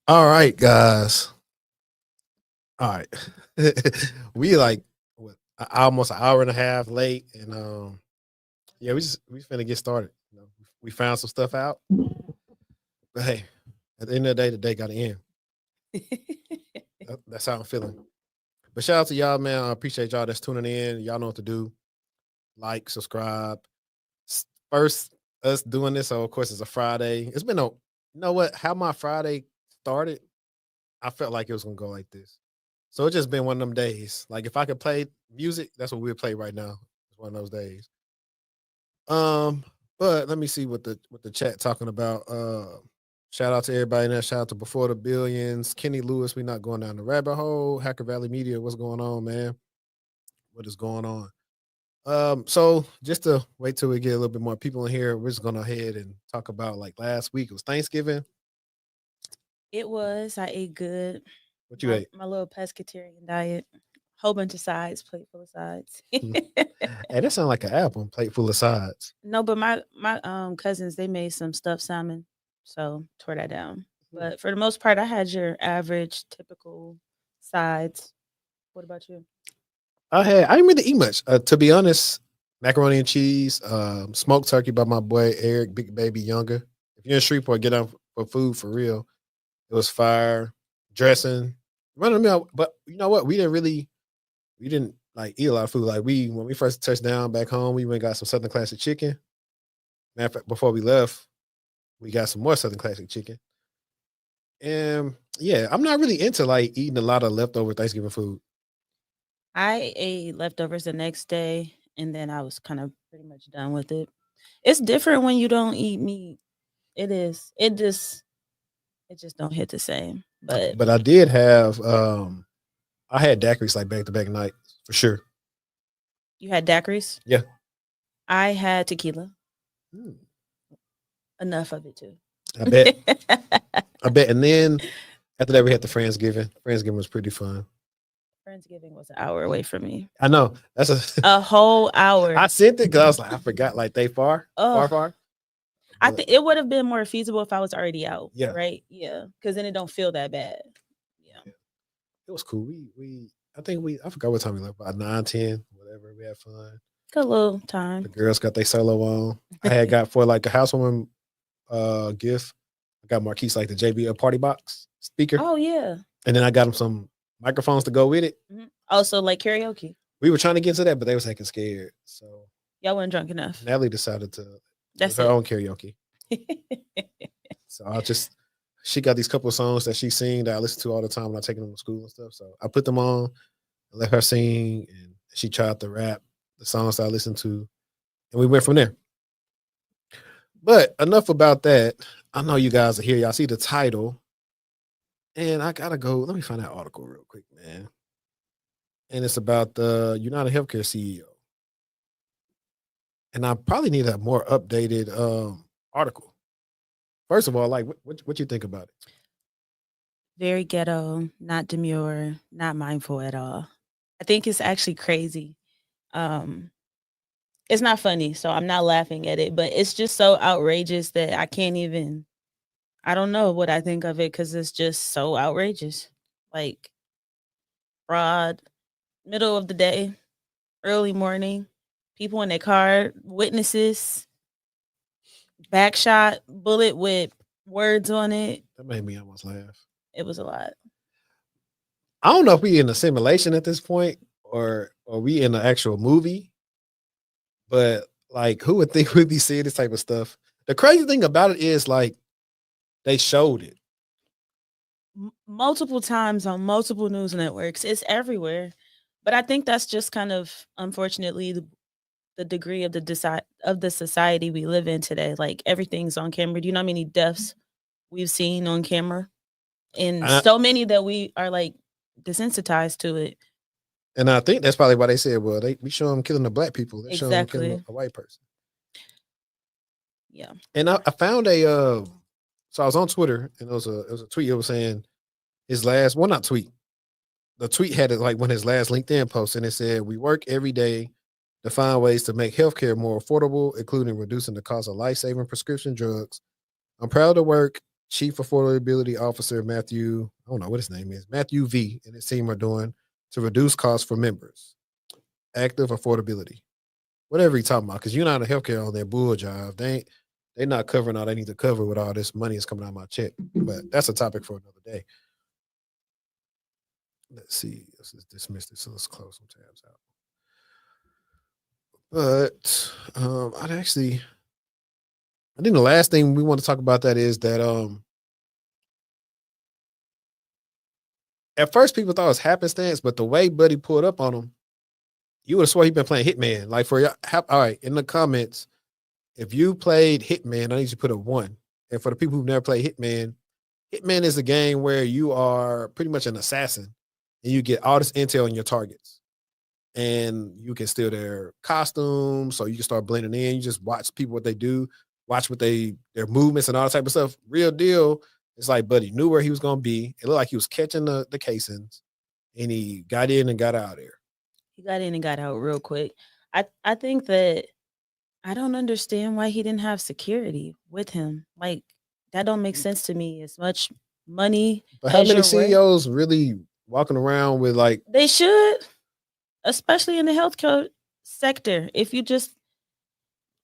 All right, guys. All right. We like what almost an hour and a half late, and yeah, we finna get started. We found some stuff out, but hey, at the end of the day got to end. That's how I'm feeling. But shout out to y'all, man. I appreciate y'all that's tuning in. Y'all know what to do. Like, subscribe. First, us doing this, so of course it's a Friday. It's been you know what? How my Friday started, I felt like it was gonna go like this. So it's just been one of them days. Like if I could play music, that's what we'll play right now. It's one of those days. Um, but let me see what the chat talking about. Shout out to everybody in there. Shout out to Before the Billions, Kenny Lewis. We not going down the rabbit hole. Hacker Valley Media. What's going on, man? What is going on? So just to wait till we get a little bit more people in here, we're just gonna ahead and talk about like last week. It was Thanksgiving. It was. I ate good. What you ate? My little pescatarian diet. Whole bunch of sides, plate full of sides. Hey, that sounds like an album, plate full of sides. No, but my cousins, they made some stuffed salmon, so tore that down. But for the most part, I had your average, typical sides. What about you? I didn't really eat much. To be honest, macaroni and cheese, smoked turkey by my boy Eric, Big Baby Younger. If you're in Shreveport, get out for food for real. It was fire, dressing, running me out. But you know what? We didn't like eat a lot of food. Like when we first touched down back home, we went and got some Southern Classic chicken. Matter of fact, before we left, we got some more Southern classic chicken. And yeah, I'm not really into like eating a lot of leftover Thanksgiving food. I ate leftovers the next day, and then I was kind of pretty much done with it. It's different when you don't eat meat. It is. It just don't hit the same. But I did have I had daiquiris like back to back night for sure. you had daiquiris? Yeah. I had tequila. Mm, Enough of it too. I bet. I bet. And then after that, we had the Friendsgiving. Friendsgiving was pretty fun. Friendsgiving was an hour away from me. I know. That's A whole hour. I sent it because I was like, I forgot, like they far. I think it would have been more feasible if I was already out. Yeah. Right? Yeah. Because then it don't feel that bad. Yeah. It was cool. I forgot what time we left, about 9, 10, whatever. We had fun. Good little time. The girls got their solo on. I had got for like a housewarming gift. I got Marquise like the JBL party box speaker. Oh yeah. And then I got him some microphones to go with it. Mm-hmm. Also like karaoke. We were trying to get to that, but they was acting scared. So y'all weren't drunk enough. Natalie decided to That's her own karaoke. So she got these couple of songs that she sing that I listen to all the time when I take them to school and stuff. So I put them on and let her sing, and she tried to rap the songs that I listened to, and we went from there. But enough about that. I know you guys are here. Y'all see the title, and I gotta go. Let me find that article real quick, man. And it's about the United Healthcare CEO. And I probably need a more updated article. First of all, like what you think about it? Very ghetto, not demure, not mindful at all. I think it's actually crazy. It's not funny, so I'm not laughing at it, but it's just so outrageous that I don't know what I think of it because it's just so outrageous. Like fraud, middle of the day, early morning, people in their car, witnesses, backshot, bullet with words on it. That made me almost laugh. It was a lot. I don't know if we in a simulation at this point or we in an actual movie, but like who would think we'd be seeing this type of stuff? The crazy thing about it is like they showed it multiple times on multiple news networks. It's everywhere. But I think that's just kind of unfortunately the degree of the society we live in today. Like everything's on camera. Do you know how many deaths we've seen on camera? And so many that we are like desensitized to it. And I think that's probably why they said, well, we show them killing the black people. They show them Exactly. killing a white person. Yeah. And I found so I was on Twitter and it was a tweet. It was saying his last, well, not tweet. The tweet had it like one of his last LinkedIn posts, and it said, "We work every day to find ways to make healthcare more affordable, including reducing the cost of life-saving prescription drugs. I'm proud to work Chief Affordability Officer Matthew, I don't know what his name is, Matthew V, and his team are doing to reduce costs for members. Active affordability." Whatever he's talking about, because United Healthcare on their bull job, they're not covering all they need to cover with all this money that's coming out of my check. But that's a topic for another day. Let's see. Let's just dismiss this. So let's close some tabs out. But I think the last thing we want to talk about that is that at first people thought it was happenstance, but the way Buddy pulled up on him, you would have swore he'd been playing Hitman. Like for y'all, all right, in the comments, if you played Hitman, I need you to put a 1. And for the people who've never played Hitman, Hitman is a game where you are pretty much an assassin and you get all this intel on your targets. And you can steal their costumes, so you can start blending in. You just watch people what they do, watch what their movements and all that type of stuff. Real deal. It's like Buddy knew where he was gonna be. It looked like he was catching the casings, and he got in and got out of there. He got in and got out real quick. I think that I don't understand why he didn't have security with him. Like that don't make sense to me. As much money. But how many CEOs really walking around with like they should? Especially in the healthcare sector,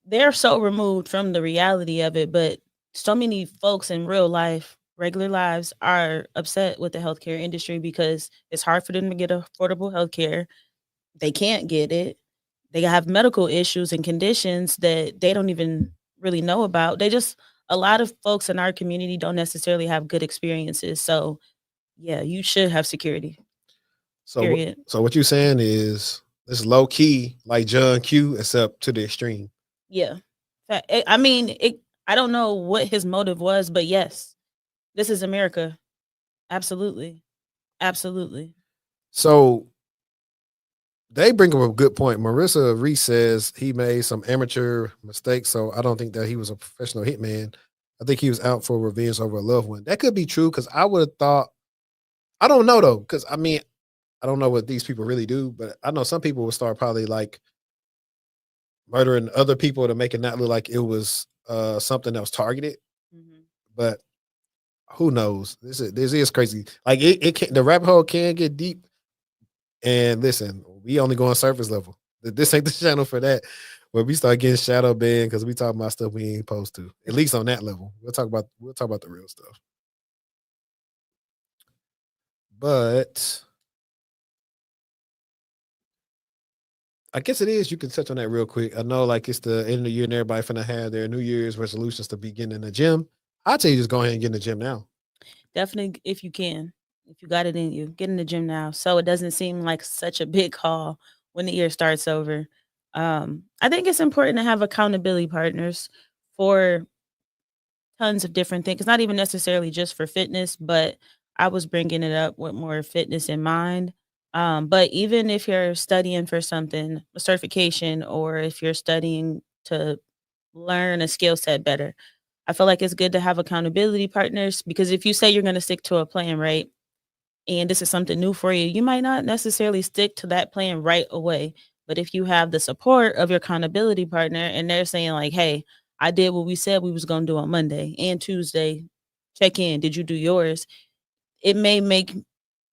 they're so removed from the reality of it, but so many folks in real life, regular lives, are upset with the healthcare industry because it's hard for them to get affordable healthcare. They can't get it. They have medical issues and conditions that they don't even really know about. A lot of folks in our community don't necessarily have good experiences. So yeah, you should have security. Period. So what you saying is it's low key like John Q, except to the extreme. Yeah. I mean, I don't know what his motive was, but yes, this is America. Absolutely. Absolutely. So they bring up a good point. Marissa Reese says he made some amateur mistakes, so I don't think that he was a professional hitman. I think he was out for revenge over a loved one. That could be true because I would have thought. I don't know though, because I mean, I don't know what these people really do, but I know some people will start probably like murdering other people to make it not look like it was something that was targeted. Mhm. But who knows? This is crazy. Like it can, the rabbit hole can get deep. And listen, we only go on surface level. This ain't the channel for that. Where we start getting shadow banned because we talking about stuff we ain't supposed to. At least on that level. We'll talk about the real stuff. But I guess it is. You can touch on that real quick. I know like it's the end of the year and everybody finna have their New Year's resolutions to be getting in the gym. I tell you just go ahead and get in the gym now. Definitely, if you can, if you got it in you, get in the gym now, so it doesn't seem like such a big haul when the year starts over. I think it's important to have accountability partners for tons of different things. It's not even necessarily just for fitness, but I was bringing it up with more fitness in mind. But even if you're studying for something, a certification, or if you're studying to learn a skill set better, I feel like it's good to have accountability partners, because if you say you're going to stick to a plan, right? And this is something new for you, you might not necessarily stick to that plan right away. But if you have the support of your accountability partner and they're saying like, "Hey, I did what we said we was going to do on Monday and Tuesday. Check in. Did you do yours?" It may make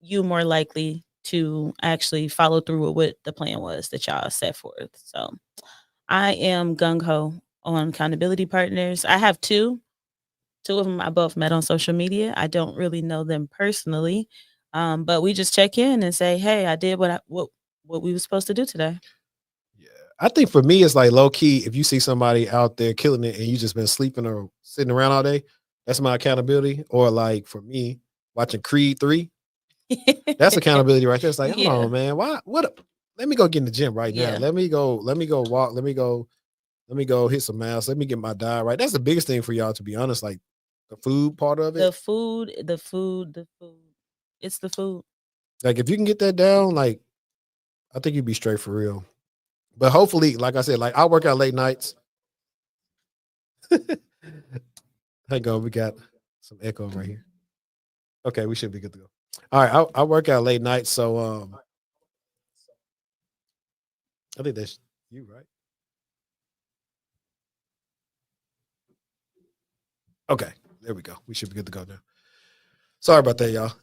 you more likely to actually follow through with what the plan was that y'all set forth. So I am gung ho on accountability partners. I have two. Two of them I both met on social media. I don't really know them personally, but we just check in and say, "Hey, I did what we were supposed to do today." Yeah. I think for me, it's like low key. If you see somebody out there killing it and you just been sleeping or sitting around all day, that's my accountability. Or like for me, watching Creed 3, that's accountability right there. It's like, hold Yeah, on, man. Why let me go get in the gym right now. yeah. Let me go walk. Let me go hit some miles. Let me get my diet right. That's the biggest thing for y'all, to be honest. Like the food part of it. The food, the food, the food. It's the food. Like if you can get that down, like I think you'd be straight for real. But hopefully, like I said, like I work out late nights. Hang on, we got some echo right here. Okay, we should be good to go. All right, I work out late nights, so I think that's you, right? Okay, there we go. We should be good to go now. Sorry about that, y'all.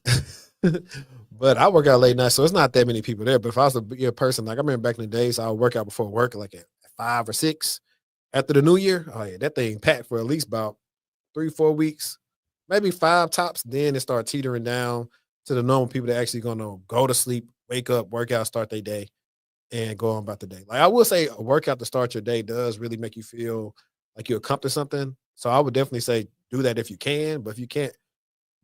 But I work out late night, so it's not that many people there. But if I was a bigger person, like I remember back in the days, I would work out before work, like at 5 or 6. After the new year, oh yeah, that thing packed for at least about 3, 4 weeks, maybe 5 tops. Then it start teetering down to the normal people that actually gonna go to sleep, wake up, work out, start their day, and go on about the day. Like I will say, a workout to start your day does really make you feel like you accomplished something. So I would definitely say do that if you can. But if you can't,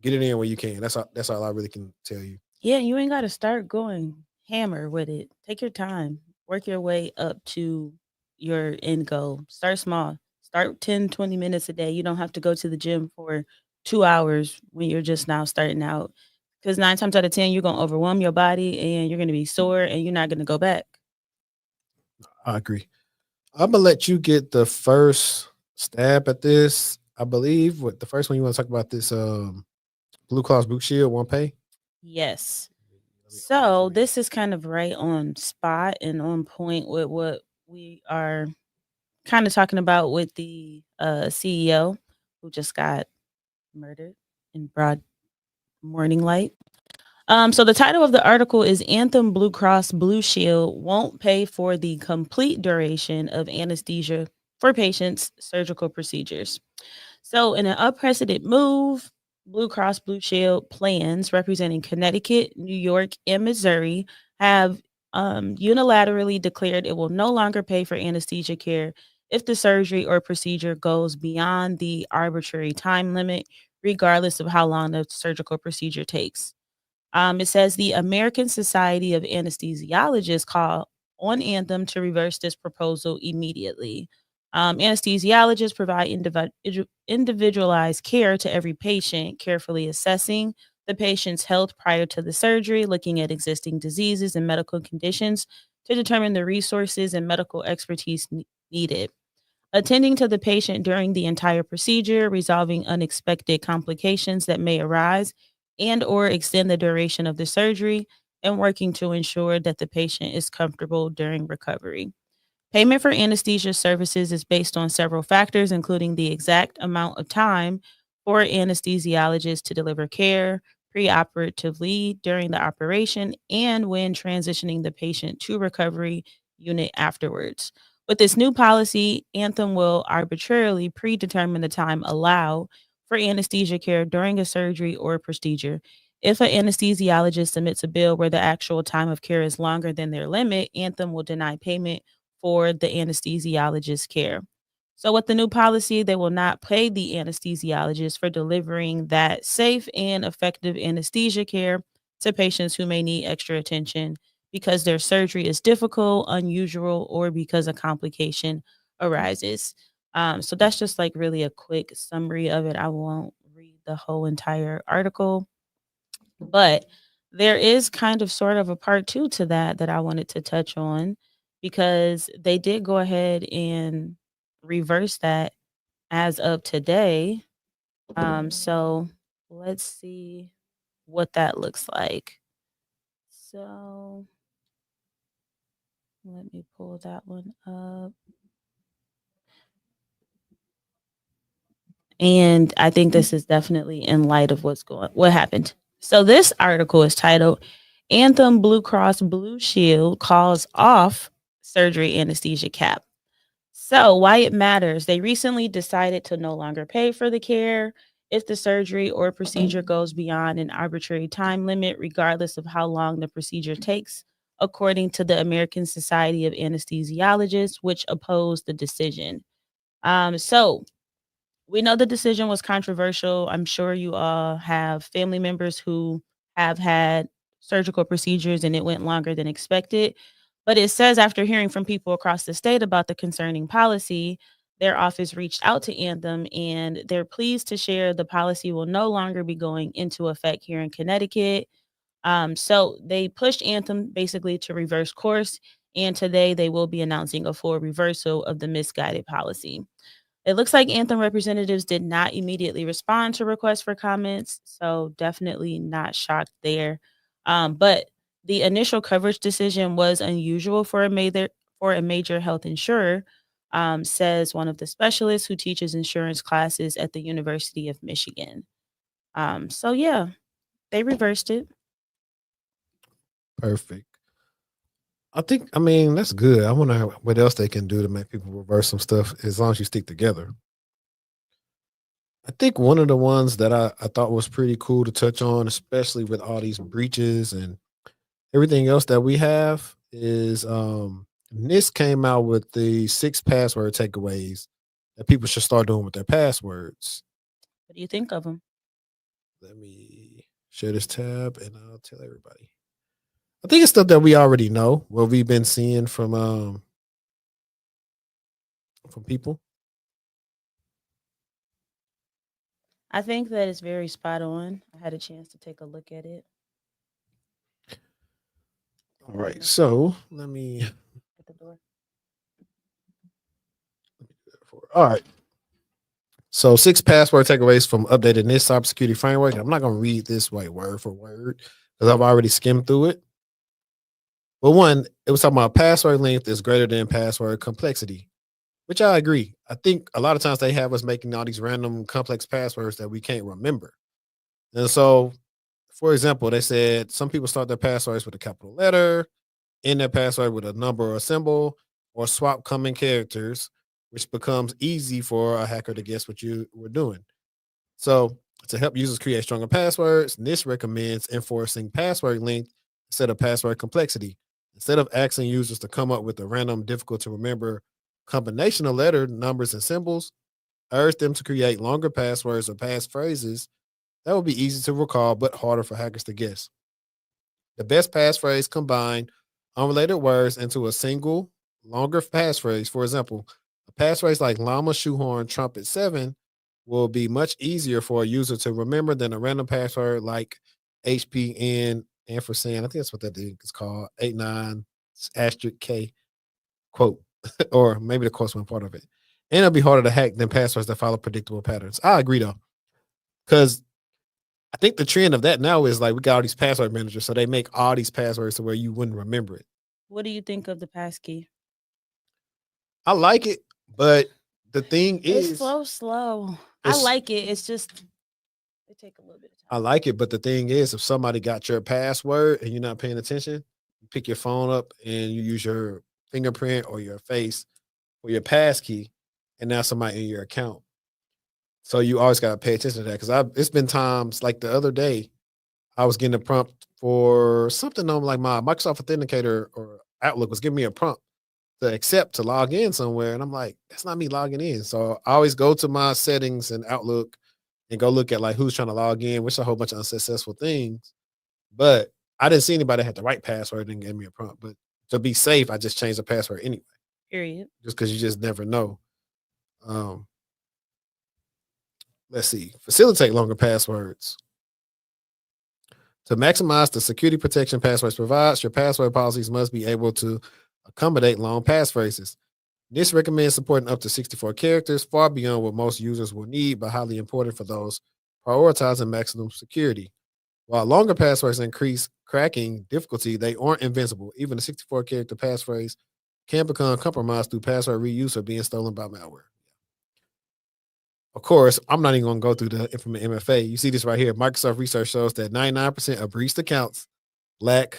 get it in when you can. That's all I really can tell you. Yeah, you ain't got to start going hammer with it. Take your time. Work your way up to your end goal. Start small. Start 10, 20 minutes a day. You don't have to go to the gym for 2 hours when you're just now starting out. Because 9 times out of 10, you're going to overwhelm your body and you're going to be sore and you're not going to go back. I agree. I'm gonna let you get the first stab at this. I believe what the first one you want to talk about this Blue Cross Blue Shield won't pay. Yes. Let me open this So for you. this is kind of right on spot and on point with what we are kind of talking about with the CEO who just got murdered in broad morning light. So the title of the article is Anthem Blue Cross Blue Shield won't pay for the complete duration of anesthesia for patients' surgical procedures. So in an unprecedented move, Blue Cross Blue Shield plans representing Connecticut, New York, and Missouri have unilaterally declared it will no longer pay for anesthesia care if the surgery or procedure goes beyond the arbitrary time limit, regardless of how long the surgical procedure takes. It says the American Society of Anesthesiologists called on Anthem to reverse this proposal immediately. Anesthesiologists provide individualized care to every patient, carefully assessing the patient's health prior to the surgery, looking at existing diseases and medical conditions to determine the resources and medical expertise needed. Attending to the patient during the entire procedure, resolving unexpected complications that may arise and or extend the duration of the surgery, and working to ensure that the patient is comfortable during recovery. Payment for anesthesia services is based on several factors, including the exact amount of time for anesthesiologists to deliver care preoperatively during the operation and when transitioning the patient to recovery unit afterwards. With this new policy, Anthem will arbitrarily predetermine the time allowed for anesthesia care during a surgery or procedure. If an anesthesiologist submits a bill where the actual time of care is longer than their limit, Anthem will deny payment for the anesthesiologist's care. So, with the new policy, they will not pay the anesthesiologist for delivering that safe and effective anesthesia care to patients who may need extra attention because their surgery is difficult, unusual, or because a complication arises. So, that's just like really a quick summary of it. I won't read the whole entire article, but there is kind of sort of a part 2 to that I wanted to touch on because they did go ahead and reverse that as of today. So let's see what that looks like. So let me pull that one up. And I think this is definitely in light of what happened. So this article is titled Anthem Blue Cross Blue Shield calls off surgery anesthesia cap. So, why it matters, they recently decided to no longer pay for the care if the surgery or procedure goes beyond an arbitrary time limit, regardless of how long the procedure takes, according to the American Society of Anesthesiologists, which opposed the decision. So, we know the decision was controversial. I'm sure you all have family members who have had surgical procedures and it went longer than expected. But it says after hearing from people across the state about the concerning policy, their office reached out to Anthem and they're pleased to share the policy will no longer be going into effect here in Connecticut. So they pushed Anthem basically to reverse course. And today they will be announcing a full reversal of the misguided policy. It looks like Anthem representatives did not immediately respond to requests for comments, so definitely not shocked there. But the initial coverage decision was unusual for a major health insurer, says one of the specialists who teaches insurance classes at the University of Michigan. So yeah, they reversed it. Perfect. I mean, that's good. I wonder what else they can do to make people reverse some stuff as long as you stick together. I think one of the ones that I thought was pretty cool to touch on, especially with all these breaches and everything else that we have, is NIST came out with the 6 password takeaways that people should start doing with their passwords. What do you think of them? Let me share this tab and I'll tell everybody. I think it's stuff that we already know, what we've been seeing from people. I think that is very spot on. I had a chance to take a look at it. All right, so let me At the door. all right. So 6 password takeaways from updated NIST cybersecurity framework. I'm not gonna read this like word for word because I've already skimmed through it. But one, it was talking about password length is greater than password complexity, which I agree. I think a lot of times they have us making all these random complex passwords that we can't remember. And so, for example, they said some people start their passwords with a capital letter, end their password with a number or a symbol, or swap common characters, which becomes easy for a hacker to guess what you were doing. So, to help users create stronger passwords, NIST recommends enforcing password length instead of password complexity. Instead of asking users to come up with a random, difficult to remember combination of letter, numbers, and symbols. Urge them to create longer passwords or passphrases that will be easy to recall but harder for hackers to guess. The best passphrase combine unrelated words into a single, longer passphrase. For example, a passphrase like llama, shoehorn, trumpet 7 will be much easier for a user to remember than a random password like HPN ampersand. I think that's what that thing is called. 89 asterisk K quote, or maybe the quote's one part of it. And it'll be harder to hack than passwords that follow predictable patterns. I agree though, because I think the trend of that now is like we got all these password managers, so they make all these passwords to where you wouldn't remember it. What do you think of the passkey? I like it, but the thing It's is, so slow. I it's like it. It's just it take a little bit of I time. like it, but the thing is, if somebody got your password and you're not paying attention, you pick your phone up and you use your fingerprint or your face or your pass key, and now somebody in your account. So you always gotta pay attention to that because it's been times like the other day, I was getting a prompt for something on like my Microsoft Authenticator or Outlook was giving me a prompt to accept to log in somewhere. And I'm like, that's not me logging in. So I always go to my settings and Outlook and go look at like who's trying to log in, which is a whole bunch of unsuccessful things. But I didn't see anybody that had the right password and gave me a prompt. But to be safe, I just changed the password anyway, Period. just because you just never know. Um, let's see, facilitate longer passwords. To maximize the security protection passwords provides, your password policies must be able to accommodate long passphrases. This recommends supporting up to 64 characters, far beyond what most users will need, but highly important for those prioritizing maximum security. While longer passwords increase cracking difficulty, they aren't invincible. Even a 64 character passphrase can become compromised through password reuse or being stolen by malware. Of course, I'm not even going to go through the implement MFA. You see this right here. Microsoft research shows that 99% of breached accounts lack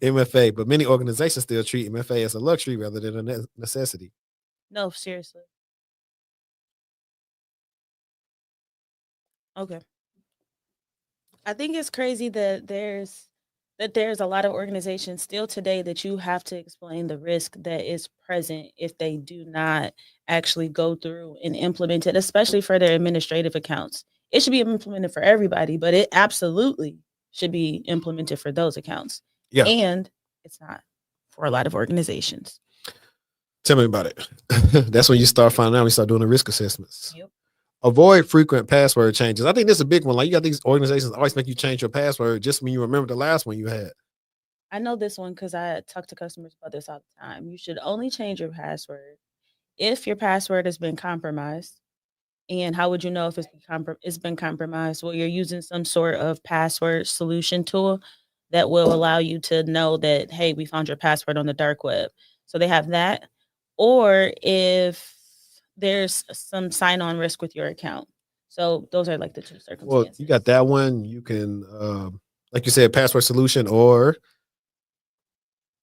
MFA, but many organizations still treat MFA as a luxury rather than a necessity. No, seriously. Okay. I think it's crazy that there's a lot of organizations still today that you have to explain the risk that is present if they do not actually go through and implement it, especially for their administrative accounts. It should be implemented for everybody, but it absolutely should be implemented for those accounts. Yeah. And it's not for a lot of organizations. Tell me about it. That's when you start finding out, when you start doing the risk assessments. Yep. Avoid frequent password changes. I think this is a big one. Like you got these organizations that always make you change your password just when you remember the last one you had. I know this one because I talk to customers about this all the time. You should only change your password if your password has been compromised. And how would you know if it's been compromised? Well, you're using some sort of password solution tool that will allow you to know that, hey, we found your password on the dark web. So they have that. Or if there's some sign-on risk with your account. So those are like the two circumstances. Well, you got that one. You can, like you said, password solution, or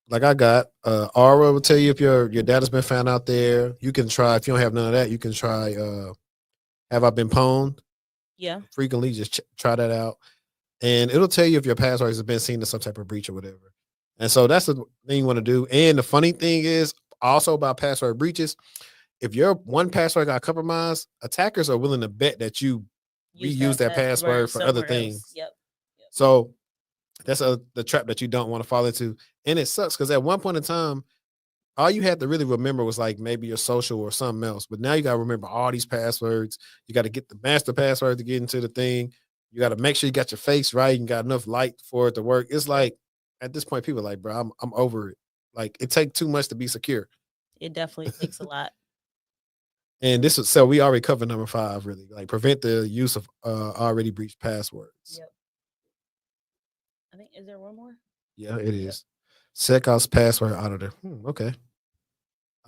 like I got, Aura will tell you if your data's been found out there. You can try, if you don't have none of that, you can try, have I been pwned? Yeah. Frequently, just try that out. And it'll tell you if your password has been seen in some type of breach or whatever. And so that's the thing you want to do. And the funny thing is also about password breaches, if your one password got compromised, attackers are willing to bet that you reuse that password for other things. Yep. So that's the trap that you don't want to fall into. And it sucks because at one point in time, all you had to really remember was like maybe your social or something else. But now you got to remember all these passwords. You got to get the master password to get into the thing. You got to make sure you got your face right and got enough light for it to work. It's like at this point, people are like, bro, I'm over it. Like it takes too much to be secure. It definitely takes a lot. And this is so we already covered number 5, really. Like prevent the use of already breached passwords. Yep. I think is there one more? Yeah, it is. SecOps password auditor. Okay.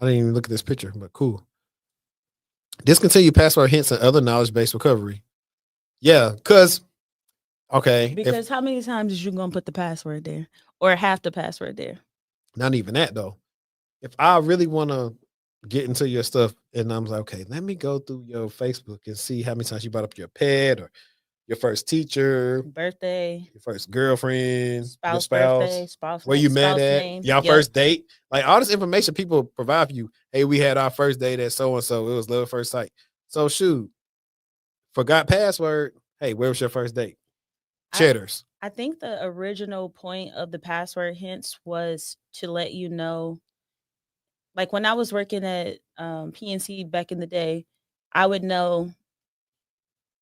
I didn't even look at this picture, but cool. Discontinue password hints and other knowledge-based recovery. Yeah, because how many times is you gonna put the password there or half the password there? Not even that though. If I really want to get into your stuff and I'm like, okay, let me go through your Facebook and see how many times you brought up your pet or your first teacher, Birthday, your first girlfriend, your spouse birthday, spouse, spouse where you met spouse at, name. y'all Yep, first date. Like all this information people provide for you. Hey, we had our first date at so and so. It was love at first sight. So shoot, forgot password. Hey, where was your first date? I Cheddars. I think the original point of the password hints was to let you know. Like when I was working at PNC back in the day, I would know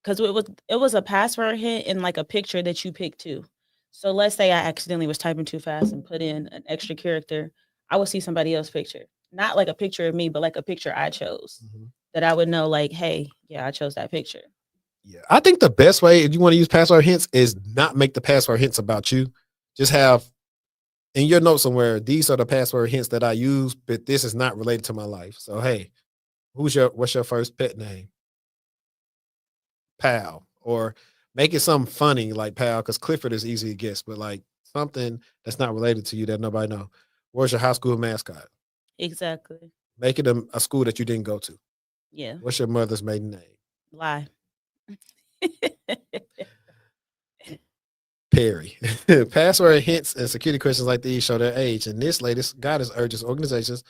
because it was a password hint and like a picture that you picked too. So let's say I accidentally was typing too fast and put in an extra character, I would see somebody else's picture, not like a picture of me, but like a picture I chose Mhm. that I would know. Like, hey, yeah, I chose that picture. Yeah, I think the best way if you want to use password hints is not make the password hints about you. Just have in your notes somewhere, these are the password hints that I use, but this is not related to my life. So hey, what's your first pet name? Pal. Or make it something funny like Pal, because Clifford is easy to guess, but like something that's not related to you that nobody know. What's your high school mascot? Exactly. Make it a school that you didn't go to. Yeah. What's your mother's maiden name? Lie. Perry. Password hints and security questions like these show their age, and this latest guidance urges organizations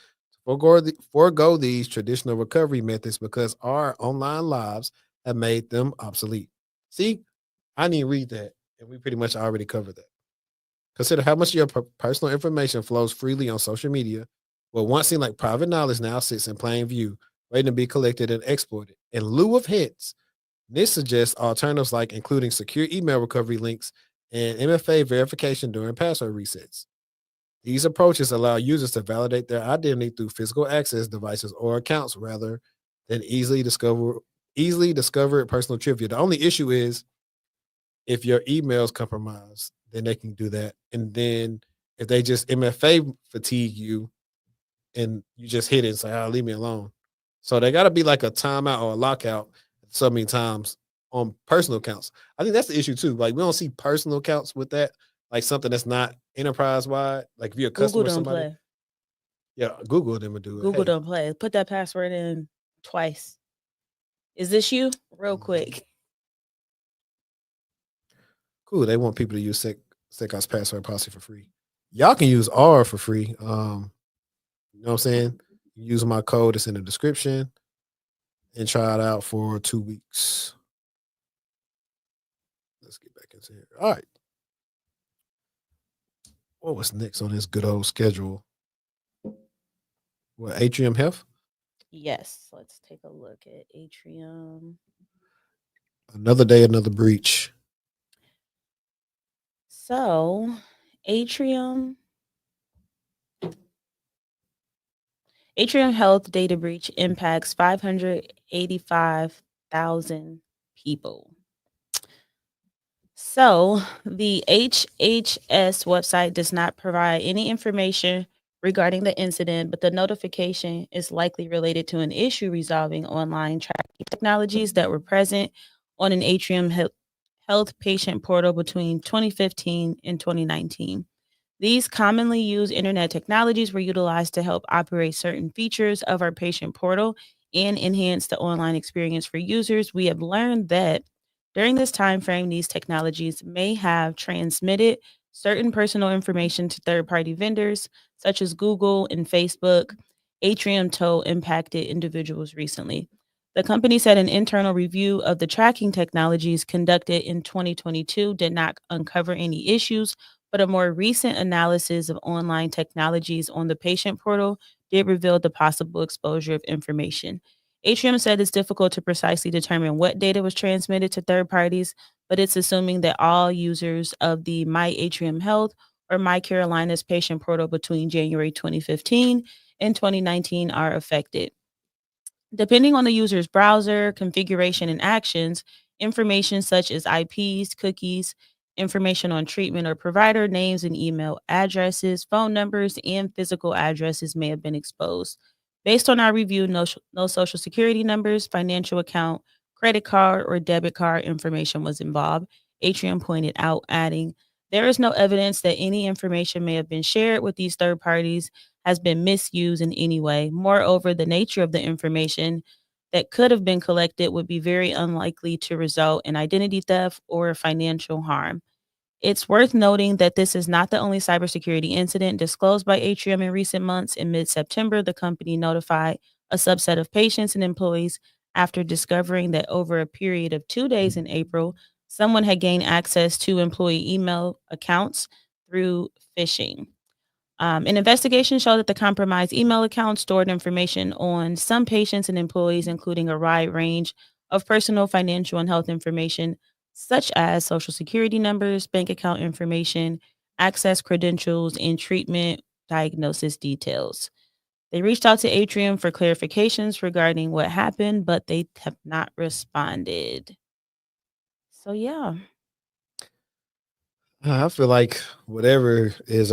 to forego these traditional recovery methods because our online lives have made them obsolete. See, I didn't read that, and we pretty much already covered that. Consider how much of your personal information flows freely on social media. What once seemed like private knowledge now sits in plain view, waiting to be collected and exported. In lieu of hints, this suggests alternatives like including secure email recovery links and MFA verification during password resets. These approaches allow users to validate their identity through physical access devices or accounts rather than easily discovered personal trivia. The only issue is if your email is compromised, then they can do that. And then if they just MFA fatigue you and you just hit it and say, "Oh, leave me alone." So they got to be like a timeout or a lockout so many times on personal accounts. I think that's the issue too. Like we don't see personal accounts with that, like something that's not enterprise wide. Like if you're a Google customer, or don't somebody, play. yeah, Google them and do it. Google Hey, don't play. Put that password in twice. Is this you? Real mhm, quick. cool. They want people to use SecOps password policy for free. Y'all can use R for free. You know what I'm saying? Use my code that's in the description and try it out for 2 weeks. Let's get back into here. All right. What was next on this good old schedule? What, Atrium Health? Yes. Let's take a look at Atrium. Another day, another breach. So, Atrium Atrium Health data breach impacts 585,000 people. So, the HHS website does not provide any information regarding the incident, but the notification is likely related to an issue resolving online tracking technologies that were present on an Health patient portal between 2015 and 2019. These commonly used internet technologies were utilized to help operate certain features of our patient portal and enhance the online experience for users. We have learned that during this time frame, these technologies may have transmitted certain personal information to third-party vendors such as Google and Facebook. Atrium told impacted individuals recently. The company said an internal review of the tracking technologies conducted in 2022 did not uncover any issues, but a more recent analysis of online technologies on the patient portal did reveal the possible exposure of information. Atrium said it's difficult to precisely determine what data was transmitted to third parties, but it's assuming that all users of the My Atrium Health or My Carolina's patient portal between January 2015 and 2019 are affected. Depending on the user's browser, configuration, and actions, information such as IPs, cookies, information on treatment or provider names and email addresses, phone numbers, and physical addresses may have been exposed. Based on our review, no social security numbers, financial account, credit card, or debit card information was involved. Atrium pointed out, adding, there is no evidence that any information may have been shared with these third parties has been misused in any way. Moreover, the nature of the information that could have been collected would be very unlikely to result in identity theft or financial harm. It's worth noting that this is not the only cybersecurity incident disclosed by Atrium in recent months. In mid September, the company notified a subset of patients and employees after discovering that over a period of 2 days in April, someone had gained access to employee email accounts through phishing. An investigation showed that the compromised email account stored information on some patients and employees, including a wide range of personal, financial, and health information, such as social security numbers, bank account information, access credentials, and treatment diagnosis details. They reached out to Atrium for clarifications regarding what happened, but they have not responded. So, yeah. I feel like whatever is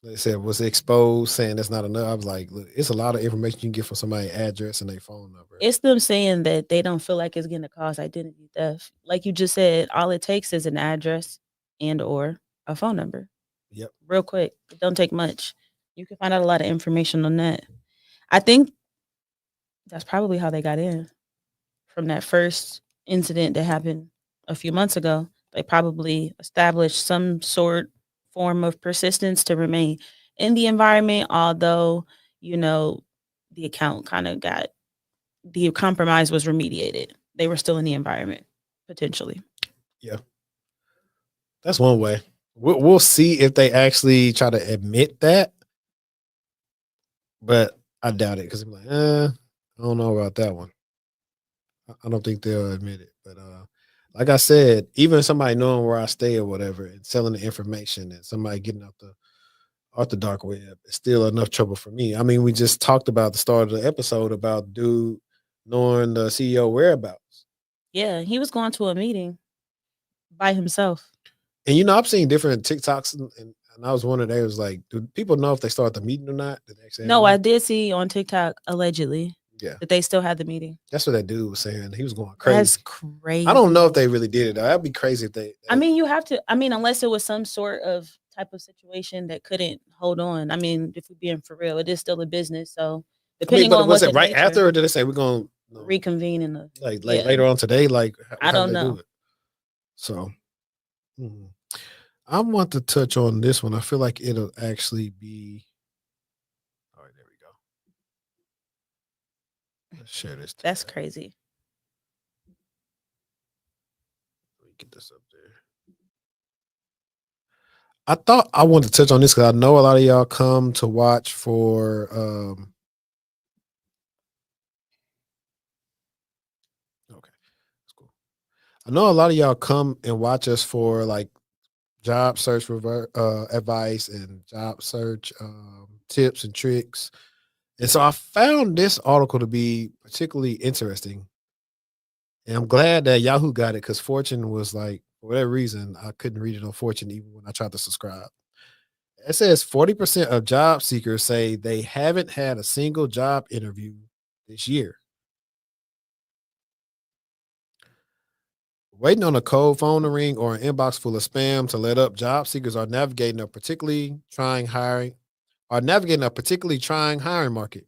they said was exposed, saying that's not enough. I was like, look, it's a lot of information you can get from somebody's address and their phone number. It's them saying that they don't feel like it's gonna cause identity theft. Like you just said, all it takes is an address and or a phone number. Yep. Real quick. It don't take much. You can find out a lot of information on that. I think that's probably how they got in from that first incident that happened a few months ago. They probably established some sort form of persistence to remain in the environment, although, you know, the account kind of got the compromise was remediated. They were still in the environment, potentially. Yeah. That's one way. We'll see if they actually try to admit that, but I doubt it because I'm like, I don't know about that one. I don't think they'll admit it. But like I said, even somebody knowing where I stay or whatever and selling the information and somebody getting off the dark web, it's still enough trouble for me. I mean, we just talked about the start of the episode about dude knowing the CEO whereabouts. Yeah, he was going to a meeting by himself. And I've seen different TikToks and I was wondering, they was like, do people know if they start the meeting or not? Did they actually have a No, I meeting? did see on TikTok allegedly Yeah. that they still had the meeting. That's what that dude was saying. He was going That's crazy. crazy. I don't know if they really did it though. That'd be crazy if they I mean, you have to. I mean, unless it was some sort of type of situation that couldn't hold on. I mean, if we're being for real, it is still a business. So depending but on was what it the right nature, after or did they say we're gonna reconvene in the like yeah. later on today? Like I how don't did they do know. it? So I want to touch on this one. I feel like it'll actually be all right. There we go. Let's share this. That's crazy. Let me get this up there. I thought I wanted to touch on this because I know a lot of y'all come to watch for okay, that's cool. I know a lot of y'all come and watch us for like job search advice and job search tips and tricks. And so I found this article to be particularly interesting. And I'm glad that Yahoo got it because Fortune was like, for whatever reason, I couldn't read it on Fortune even when I tried to subscribe. It says 40% of job seekers say they haven't had a single job interview this year. Waiting on a cold phone to ring or an inbox full of spam to let up, job seekers are navigating a particularly trying hiring market.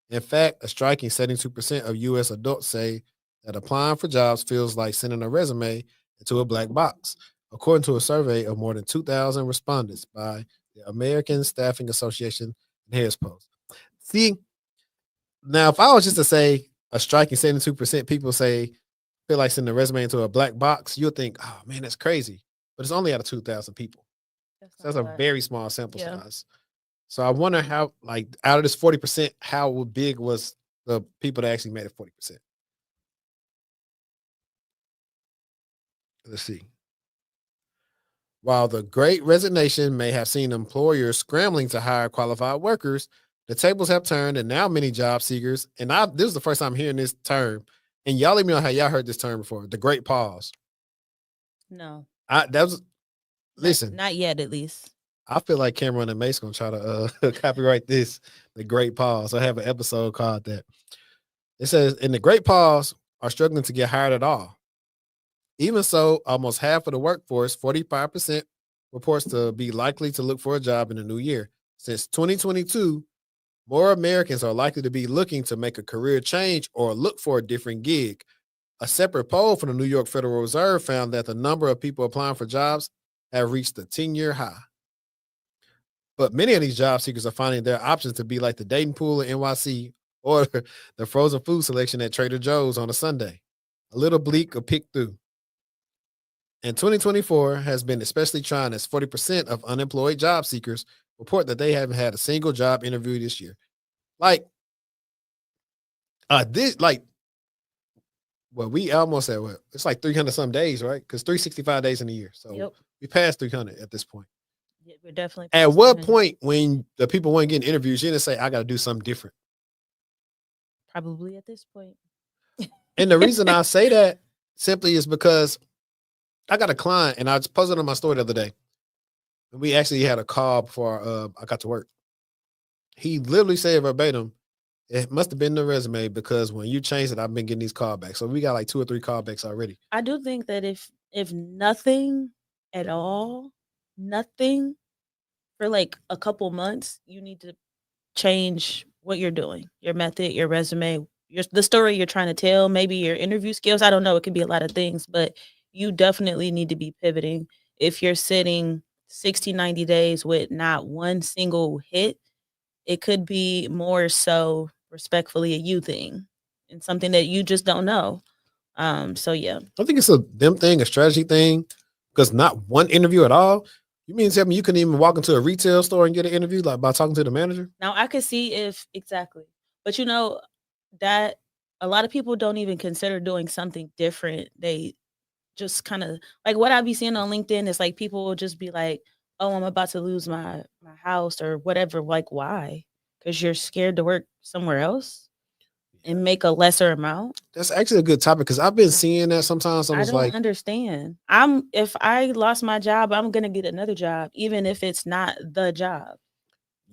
In fact, a striking 72% of U.S. adults say that applying for jobs feels like sending a resume into a black box, according to a survey of more than 2,000 respondents by the American Staffing Association and Harris Post. See, now if I was just to say a striking 72% people feel like sending a resume into a black box, you'll think, oh man, that's crazy. But it's only out of 2,000 people. So that's a very small sample size. So I wonder how, like, out of this 40%, how big was the people that actually made it 40%? Let's see. While the great resignation may have seen employers scrambling to hire qualified workers, the tables have turned, and now many job seekers, and this is the first time hearing this term, and y'all let me know how y'all heard this term before, the great pause. No. Listen. Not yet, at least. I feel like Cameron and Mace gonna try to copyright this, the great pause. I have an episode called that. It says, in the great pause are struggling to get hired at all. Even so, almost half of the workforce, 45%, reports to be likely to look for a job in the new year. Since 2022, more Americans are likely to be looking to make a career change or look for a different gig. A separate poll from the New York Federal Reserve found that the number of people applying for jobs have reached a 10-year high. But many of these job seekers are finding their options to be like the dating pool in NYC or the frozen food selection at Trader Joe's on a Sunday. A little bleak or pick through. And 2024 has been especially trying as 40% of unemployed job seekers report that they haven't had a single job interview this year. Like, this, like, well, we almost at what? It's like 300 some days, right? Because 365 days in a year. So Yep. we passed 300 at this point. Yeah, we're definitely At past what 300. point when the people weren't getting interviews, you didn't say, I got to do something different? Probably at this point. And the reason I say that simply is because I got a client and I just posted on my story the other day. And we actually had a call before I got to work. He literally said verbatim, it must have been the resume because when you changed it, I've been getting these callbacks. So we got like 2 or 3 callbacks already. I do think that if nothing at all, nothing for like a couple months, you need to change what you're doing, your method, your resume, the story you're trying to tell, maybe your interview skills. I don't know. It could be a lot of things, but you definitely need to be pivoting. If you're sitting 60, 90 days with not one single hit, it could be more so respectfully a you thing and something that you just don't know. So yeah. I think it's a them thing, a strategy thing, because not one interview at all. You mean to tell me you couldn't even walk into a retail store and get an interview like by talking to the manager? Now I could see if exactly, but you know that a lot of people don't even consider doing something different. They just kind of like what I be seeing on LinkedIn is like people will just be like, "Oh, I'm about to lose my house or whatever." Like, why? Because you're scared to work somewhere else and make a lesser amount. That's actually a good topic because I've been seeing that sometimes. I I was don't like, understand. If I lost my job, I'm gonna get another job, even if it's not the job.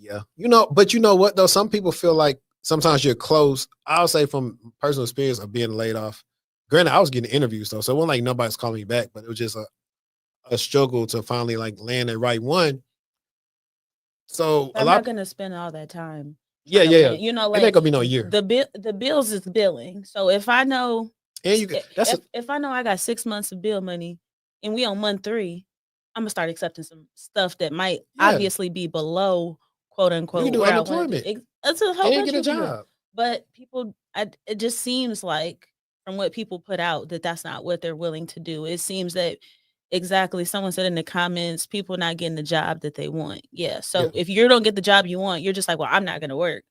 yeah, but you know what though? Some people feel like sometimes you're close. I'll say from personal experience of being laid off. Granted, I was getting interviews though, so it wasn't like nobody's calling me back, but it was just a struggle to finally like land the right one. So a I'm not lot, gonna spend all that time yeah, trying to yeah, yeah. land. You know, It ain't like gonna be no year. the bills is billing. So if I know And you can that's if I know I got 6 months of bill money and we on month 3, I'm gonna start accepting some stuff that might yeah, obviously be below quote you can unquote do where I want to unemployment do. That's a whole and bunch get a you can do. job. But people, it just seems like from what people put out that that's not what they're willing to do. It seems that exactly someone said in the comments, people not getting the job that they want. Yeah. Yeah, So if you don't get the job you want, you're just like, well, I'm not gonna work.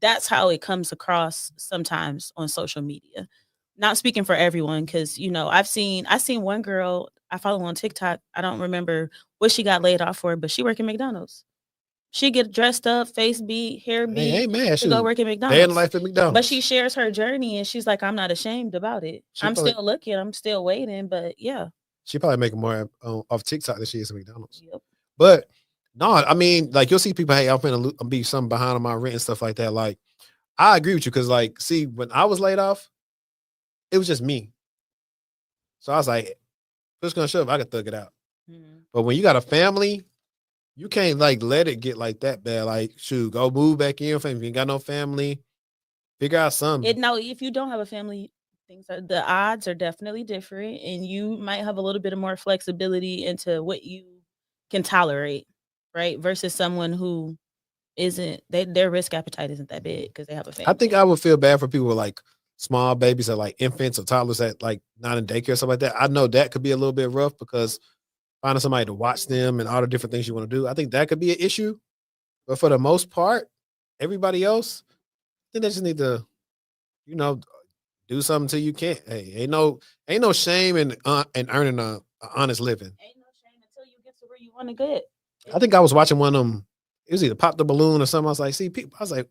That's how it comes across sometimes on social media. Not speaking for everyone, because I seen one girl I follow on TikTok. I don't remember what she got laid off for, but she work at McDonald's. She get dressed up, face beat, hair I ain't beat mad. to go Shoot, work at day in the McDonald's. life at But she McDonald's. shares her journey and she's like, I'm not ashamed about it. She I'm probably still looking, I'm still waiting, but yeah. she probably making more off TikTok than she is at McDonald's. Yep. But no, I mean, like you'll see people, hey, I'm finna be something behind on my rent and stuff like that. Like, I agree with you because, like, see, when I was laid off, it was just me. So I was like, push gonna shove, I could thug it out. Mhm. But when you got a family, you can't like let it get like that bad. Like, shoot, go move back in. If you ain't got no family, figure out something. Now, if you don't have a family, the odds are definitely different, and you might have a little bit of more flexibility into what you can tolerate, right? Versus someone who isn't their risk appetite isn't that big because they have a I think family. I would feel bad for people with like small babies or like infants or toddlers that like not in daycare, stuff like that. I know that could be a little bit rough because finding somebody to watch them and all the different things you want to do. I think that could be an issue. But for the most part, everybody else, I think they just need to, you know, do something till you can't. Hey, ain't no shame in earning a honest living. Ain't no shame until you get to where you want to get. I think I was watching one of them. It was either Pop the Balloon or something. I was like, see, people. I was like,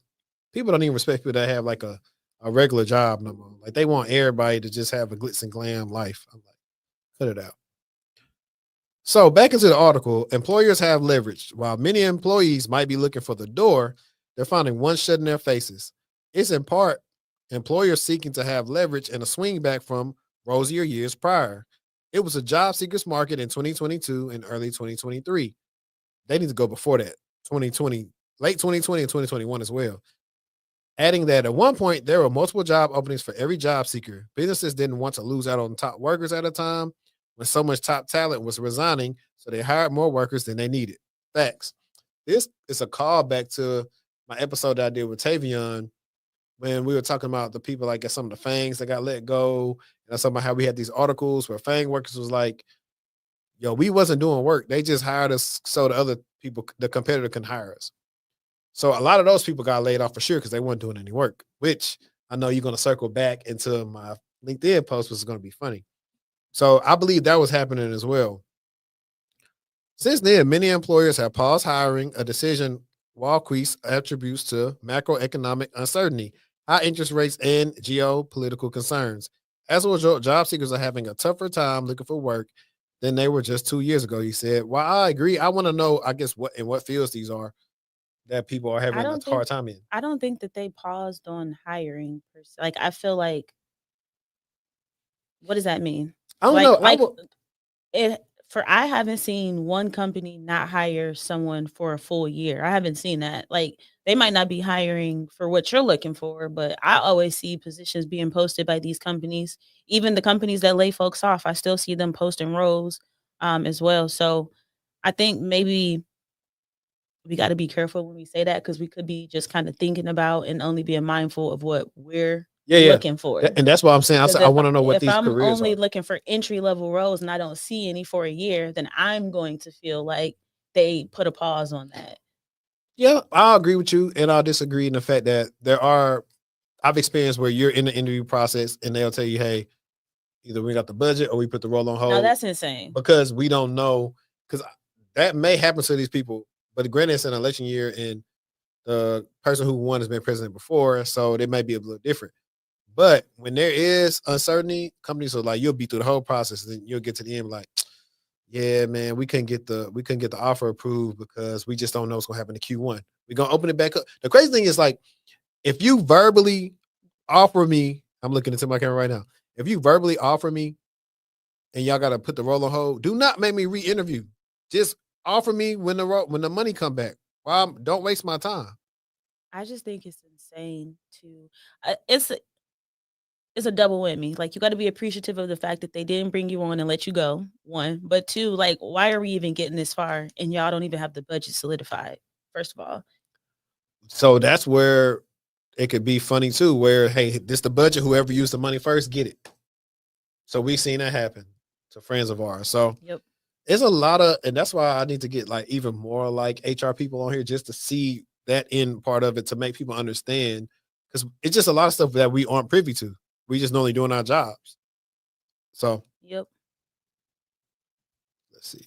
people don't even respect people that have like a regular job no more. Like they want everybody to just have a glitz and glam life. I'm like, cut it out. So back into the article, employers have leverage. While many employees might be looking for the door, they're finding one shut in their faces. It's in part employers seeking to have leverage and a swing back from rosier years prior. It was a job seekers market in 2022 and early 2023. They need to go before that, 2020 late 2020 and 2021 as well. Adding that at one point, there were multiple job openings for every job seeker. Businesses didn't want to lose out on top workers at a time when so much top talent was resigning, so they hired more workers than they needed. Facts. This is a callback to my episode that I did with Tavion when we were talking about the people like some of the fangs that got let go. And I was talking about how we had these articles where fang workers was like, yo, we wasn't doing work. They just hired us so the other people, the competitor can hire us. So a lot of those people got laid off for sure because they weren't doing any work, which I know you're going to circle back into my LinkedIn post, which is going to be funny. So I believe that was happening as well. Since then, many employers have paused hiring, a decision Walquist attributes to macroeconomic uncertainty, high interest rates, and geopolitical concerns. As a result, job seekers are having a tougher time looking for work than they were just 2 years ago, he said. While I agree, I want to know, I guess, what fields these are that people are I having a don't think hard time in. I don't think that they paused on hiring per se. Like I feel like what does that mean? I don't know. I haven't seen one company not hire someone for a full year. I haven't seen that. Like they might not be hiring for what you're looking for, but I always see positions being posted by these companies. Even the companies that lay folks off, I still see them posting roles as well. So I think maybe we got to be careful when we say that because we could be just kind of thinking about and only being mindful of what we're looking for. And that's why I'm saying I want to know what If these I'm careers only are. looking for entry level roles and I don't see any for a year, then I'm going to feel like they put a pause on that. Yeah, I'll agree with you, and I'll disagree in the fact that I've experienced where you're in the interview process and they'll tell you, hey, either we got the budget or we put the role on hold. No, that's insane. Because we don't know, because that may happen to these people, but granted, it's an election year and the person who won has been president before, so they may be a little different. But when there is uncertainty, companies are like, you'll be through the whole process, and then you'll get to the end like, yeah, man, we couldn't get the offer approved because we just don't know what's gonna happen in Q1. We're gonna open it back up. The crazy thing is like, if you verbally offer me, I'm looking into my camera right now. If you verbally offer me and y'all gotta put the role on hold, do not make me re-interview. Just offer me when the money come back. Don't waste my time. I just think it's insane to it's a double whammy. Like you got to be appreciative of the fact that they didn't bring you on and let you go. One, but two, like why are we even getting this far and y'all don't even have the budget solidified? First of all, so that's where it could be funny too. Where hey, this the budget. Whoever used the money first, get it. So we've seen that happen to friends of ours. So yep. It's a lot of, and that's why I need to get like even more like HR people on here just to see that end part of it to make people understand because it's just a lot of stuff that we aren't privy to. We just normally doing our jobs. So yep. Let's see.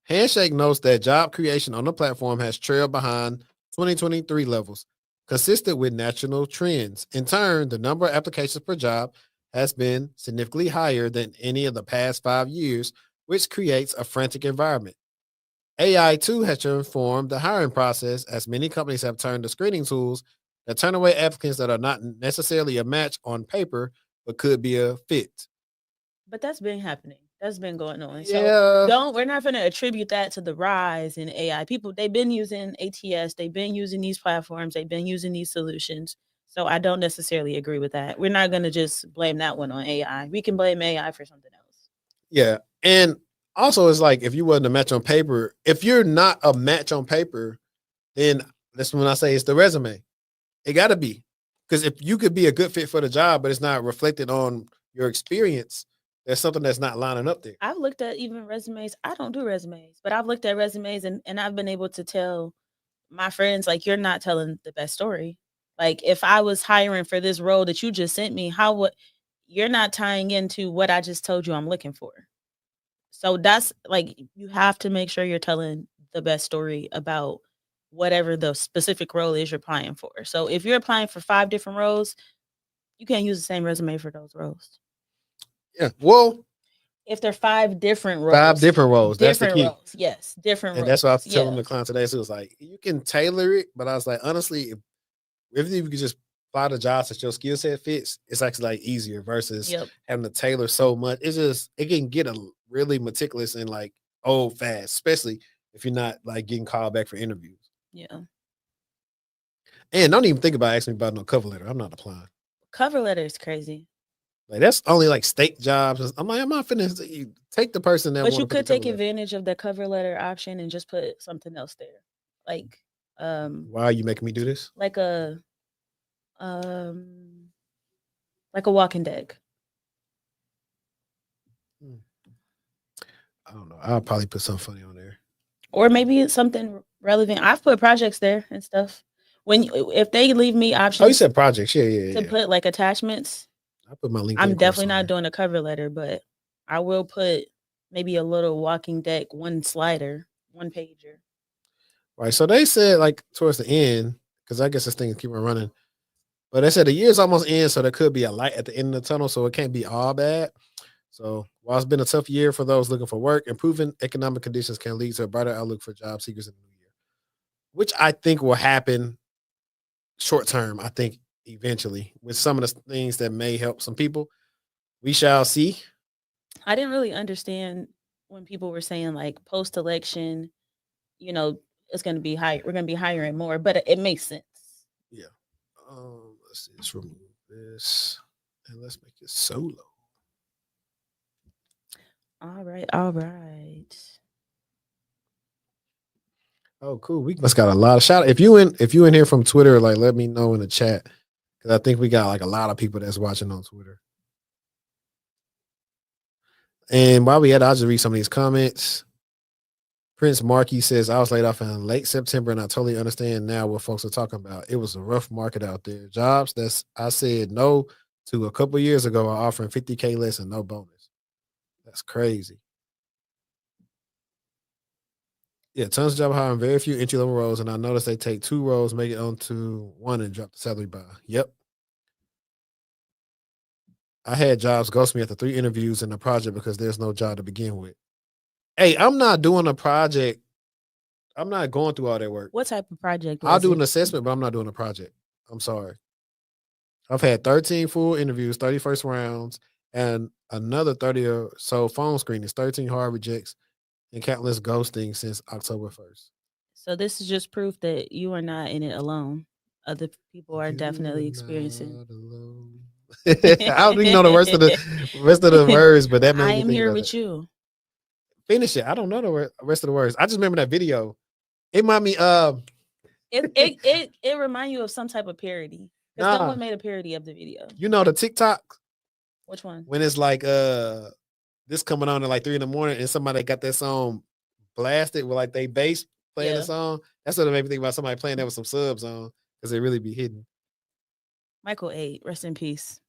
Handshake notes that job creation on the platform has trailed behind 2023 levels, consistent with national trends. In turn, the number of applications per job has been significantly higher than any of the past 5 years, which creates a frantic environment. AI too has transformed the hiring process as many companies have turned to screening tools that turn away applicants that are not necessarily a match on paper, but could be a fit. But that's been happening. That's been going on. Yeah. So we're not going to attribute that to the rise in AI. People, they've been using ATS, they've been using these platforms, they've been using these solutions. So I don't necessarily agree with that. We're not going to just blame that one on AI. We can blame AI for something else. Yeah. And also it's like if you wasn't a match on paper, if you're not a match on paper, then that's when I say it's the resume. It gotta be. Because if you could be a good fit for the job, but it's not reflected on your experience, there's something that's not lining up there. I've looked at even resumes. I don't do resumes, but I've looked at resumes and I've been able to tell my friends, like, you're not telling the best story. Like, if I was hiring for this role that you just sent me, you're not tying into what I just told you I'm looking for. So that's like, you have to make sure you're telling the best story about whatever the specific role is you're applying for. So if you're applying for 5 different roles, you can't use the same resume for those roles. Yeah. Well, if they're 5 different roles. 5 different roles. That's the key. Roles. Yes, different and roles. That's what I was telling the client today. So it was like, you can tailor it, but I was like, honestly, if you could just apply the jobs that your skill set fits, it's actually like easier versus having to tailor so much. It can get a really meticulous and like old fast, especially if you're not like getting called back for interviews. Yeah. And don't even think about asking me about no cover letter. I'm not applying. Cover letter is crazy. Like that's only like state jobs. I'm like, I'm not finna take the person that But want you to put the could cover take letter. advantage of the cover letter option and just put something else there. Like Why are you making me do this? like a um like a walking deck. I don't know. I'll probably put something funny on there. Or maybe it's something relevant. I've put projects there and stuff. If they leave me Oh, you options said projects. Yeah. to put like attachments, I put my LinkedIn. I'm course definitely on not there. doing a cover letter, but I will put maybe a little walking deck, one slider, one pager. Right. So they said like towards the end, because I guess this thing is keep on running. But they said the year's almost in, so there could be a light at the end of the tunnel, so it can't be all bad. So while it's been a tough year for those looking for work, improving economic conditions can lead to a brighter outlook for job seekers in the new year, which I think will happen short term. I think eventually with some of the things that may help some people. We shall see. I didn't really understand when people were saying like post election, it's going to be high. We're going to be hiring more, but it makes sense. Yeah. Let's see. Let's remove this and let's make it solo. All right. All right. Oh, cool. We must got a lot of shout. If you in here from Twitter, like let me know in the chat because I think we got like a lot of people that's watching on Twitter. And while we at it, I'll just read some of these comments. Prince Markey says, I was laid off in late September and I totally understand now what folks are talking about. It was a rough market out there. Jobs that's I said no to a couple years ago are offering 50K less and no bonus. That's crazy. Yeah, tons of job hiring, very few entry level roles, and I noticed they take 2 roles, make it onto 1, and drop the salary by. Yep. I had jobs ghost me after 3 interviews in the project because there's no job to begin with. Hey, I'm not doing a project. I'm not going through all that work. What type of project? I'll do an assessment, but I'm not doing a project. I'm sorry. I've had 13 full interviews, 31st rounds, and another 30 or so phone screenings, 13 hard rejects, and countless ghosting since October 1st. So this is just proof that you are not in it alone. Other people are definitely experiencing. I don't even know the rest of the words, but that made I me am think here about with it. you. Finish it. I don't know the rest of the words. I just remember that video. It remind me It remind you of some type of parody. Because no one made a parody of the video. You know the TikTok? Which one? When it's like this coming on at like 3 a.m. and somebody got that song blasted with like they bass playing the song. That's what it made me think about somebody playing that with some subs on because they really be hidden. Michael 8, rest in peace.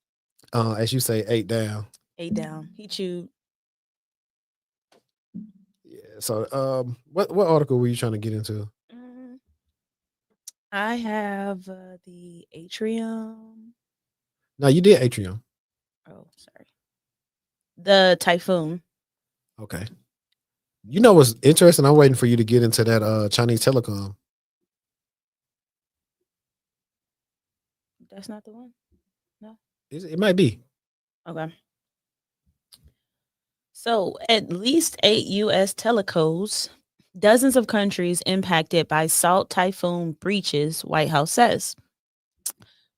As you say, 8 down. 8 down. He chewed. Yeah. So what article were you trying to get into? I have the Atrium. No, you did Atrium. Oh, sorry. The Typhoon. Okay. You know what's interesting? I'm waiting for you to get into that Chinese telecom. That's not the one? No? It might be. Okay. So at least 8 U.S. telcos, dozens of countries impacted by Salt Typhoon breaches, White House says.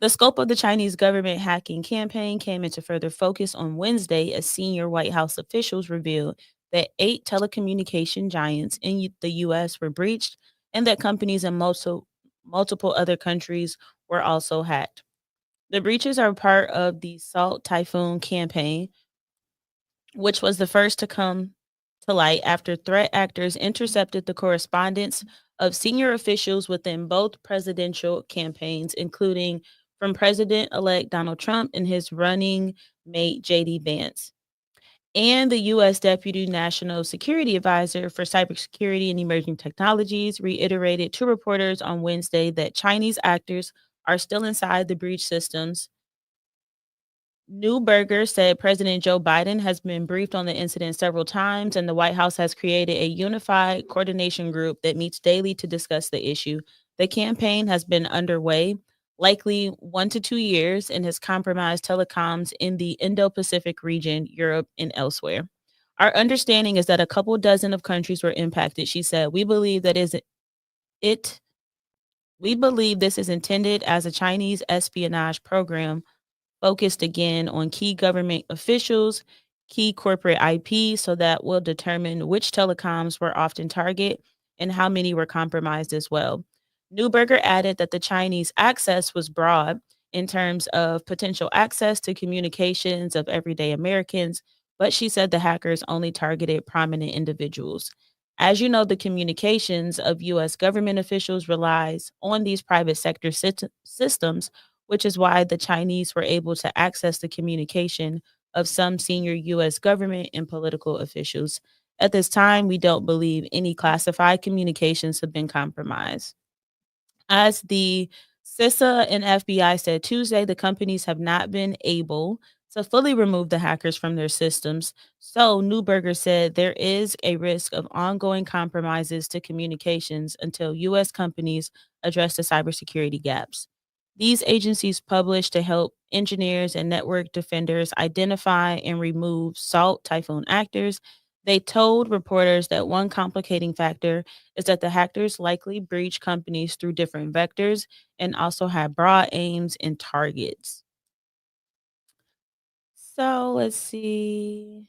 The scope of the Chinese government hacking campaign came into further focus on Wednesday as senior White House officials revealed that 8 telecommunication giants in the U.S. were breached and that companies in multiple other countries were also hacked. The breaches are part of the Salt Typhoon campaign, which was the first to come to light after threat actors intercepted the correspondence of senior officials within both presidential campaigns, including from President-elect Donald Trump and his running mate J.D. Vance. And the U.S. Deputy National Security Advisor for Cybersecurity and Emerging Technologies reiterated to reporters on Wednesday that Chinese actors are still inside the breach systems. Neuberger said President Joe Biden has been briefed on the incident several times, and the White House has created a unified coordination group that meets daily to discuss the issue. The campaign has been underway, likely 1 to 2 years, and has compromised telecoms in the Indo-Pacific region, Europe, and elsewhere. Our understanding is that a couple dozen of countries were impacted, she said. We believe that it We believe this is intended as a Chinese espionage program focused again on key government officials, key corporate IP, so that will determine which telecoms were often target and how many were compromised as well. Neuberger added that the Chinese access was broad in terms of potential access to communications of everyday Americans, but she said the hackers only targeted prominent individuals. As you know, the communications of US government officials relies on these private sector systems, which is why the Chinese were able to access the communication of some senior US government and political officials. At this time, we don't believe any classified communications have been compromised. As the CISA and FBI said Tuesday, the companies have not been able to fully remove the hackers from their systems. So, Neuberger said there is a risk of ongoing compromises to communications until U.S. companies address the cybersecurity gaps. These agencies publish to help engineers and network defenders identify and remove SALT typhoon actors. They told reporters that one complicating factor is that the hackers likely breach companies through different vectors and also have broad aims and targets. So let's see.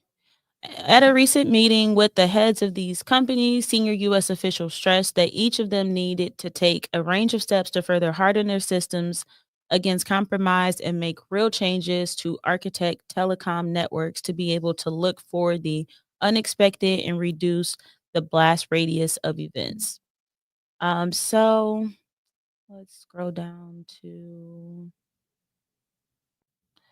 At a recent meeting with the heads of these companies, senior U.S. officials stressed that each of them needed to take a range of steps to further harden their systems against compromise and make real changes to architect telecom networks to be able to look for the unexpected and reduce the blast radius of events. So let's scroll down to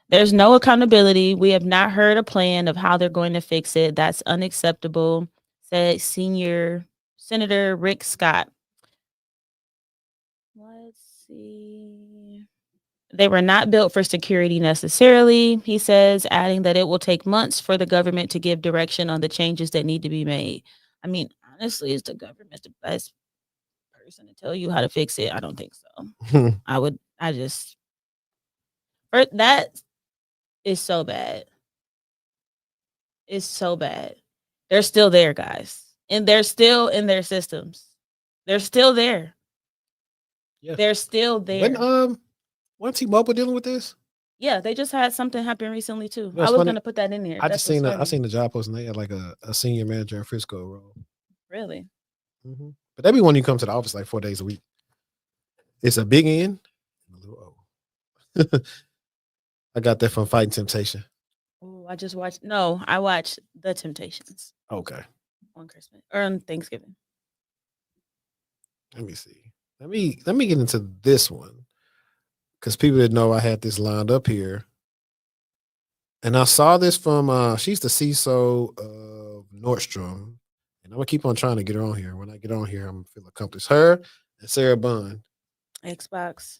there's no accountability. We have not heard a plan of how they're going to fix it. That's unacceptable, said senior Senator Rick Scott. Let's see. They were not built for security necessarily, he says, adding that it will take months for the government to give direction on the changes that need to be made. I mean, honestly, is the government the best person to tell you how to fix it? I don't think so. I just, that is so bad. It's so bad. They're still there, guys. And they're still in their systems. They're still there. Yeah. They're still there. Wasn't T-Mobile dealing with this? Yeah, they just had something happen recently too. No, I it's was funny. gonna put that in there. I That's just what's seen I funny. seen the job post and they had like a senior manager in Frisco role. Really? But that'd be when you come to the office like 4 days a week. It's a big end and a little old. I got that from Fighting Temptation. Oh, I just watched. No, I watched The Temptations Okay. on Christmas or on Thanksgiving. Let me see. Let me get into this one because people didn't know I had this lined up here. And I saw this from she's the CISO of Nordstrom. And I'm gonna keep on trying to get her on here. When I get on here, I'm gonna feel accomplished. Her and Sarah Bond. Xbox.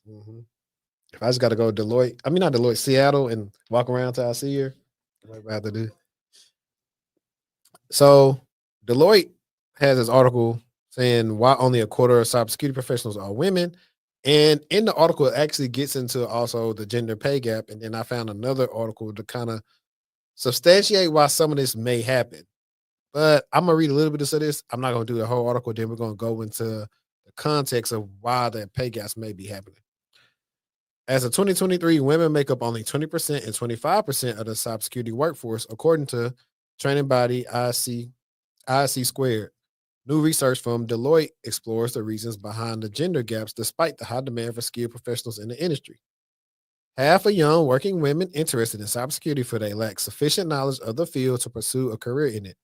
If I just gotta go Deloitte, I mean not Deloitte, Seattle, and walk around till I see her, what I have to do. So Deloitte has this article saying why only a quarter of cybersecurity professionals are women. And in the article, it actually gets into also the gender pay gap. And then I found another article to kind of substantiate why some of this may happen. But I'm gonna read a little bit of this. I'm not gonna do the whole article. Then we're gonna go into the context of why that pay gaps may be happening. As of 2023, women make up only 20% and 25% of the cybersecurity workforce, according to training body IC Squared. New research from Deloitte explores the reasons behind the gender gaps despite the high demand for skilled professionals in the industry. Half of young working women interested in cybersecurity feel they lack sufficient knowledge of the field to pursue a career in it.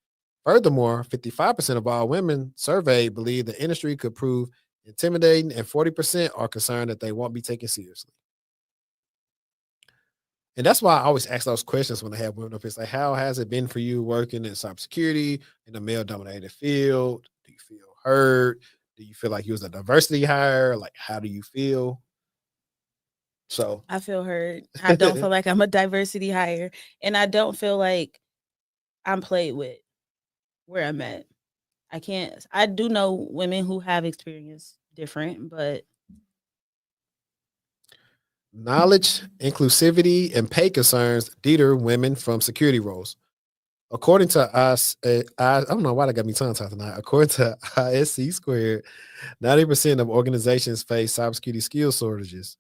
Furthermore, 55% of all women surveyed believe the industry could prove intimidating, and 40% are concerned that they won't be taken seriously. And that's why I always ask those questions when I have women up. It's like, how has it been for you working in cybersecurity in a male dominated field? Do you feel hurt? Do you feel like you was a diversity hire? Like, how do you feel? So I feel hurt. I don't feel like I'm a diversity hire, and I don't feel like I'm played with where I'm at. I can't. I do know women who have experienced different, but knowledge, inclusivity, and pay concerns deter women from security roles. According to us, I don't know why that got me tongue tied tonight. According to ISC squared, 90% of organizations face cybersecurity skill shortages.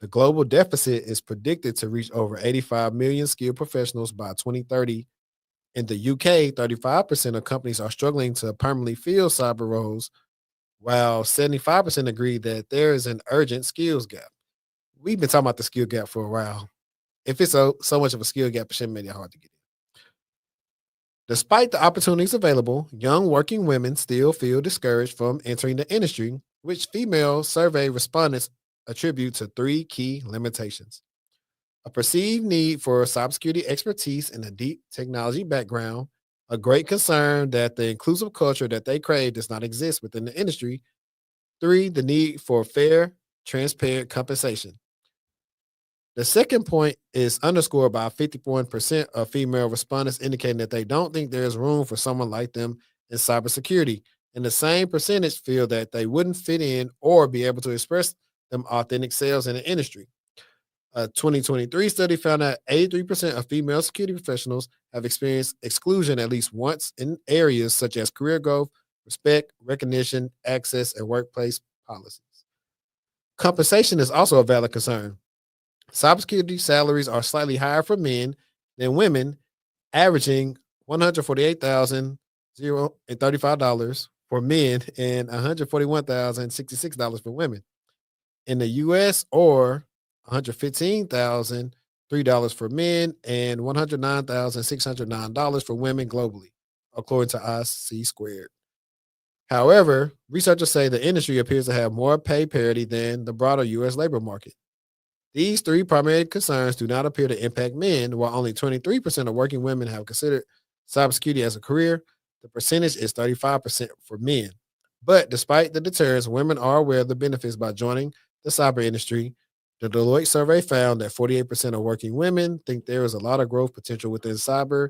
The global deficit is predicted to reach over 85 million skilled professionals by 2030. In the UK, 35% of companies are struggling to permanently fill cyber roles, while 75% agree that there is an urgent skills gap. We've been talking about the skill gap for a while. If it's so much of a skill gap, it shouldn't make it hard to get in. Despite the opportunities available, young working women still feel discouraged from entering the industry, which female survey respondents attribute to three key limitations: a perceived need for cybersecurity expertise and a deep technology background, a great concern that the inclusive culture that they crave does not exist within the industry, three, the need for fair, transparent compensation. The second point is underscored by 51% of female respondents indicating that they don't think there is room for someone like them in cybersecurity. And the same percentage feel that they wouldn't fit in or be able to express them authentic selves in the industry. A 2023 study found that 83% of female security professionals have experienced exclusion at least once in areas such as career growth, respect, recognition, access, and workplace policies. Compensation is also a valid concern. Cybersecurity salaries are slightly higher for men than women, averaging $148,035 for men and $141,066 for women. In the US, or $115,003 for men and $109,609 for women globally, according to IC squared. However, researchers say the industry appears to have more pay parity than the broader US labor market. These three primary concerns do not appear to impact men, while only 23% of working women have considered cybersecurity as a career. The percentage is 35% for men. But despite the deterrence, women are aware of the benefits by joining the cyber industry. The Deloitte survey found that 48% of working women think there is a lot of growth potential within cyber,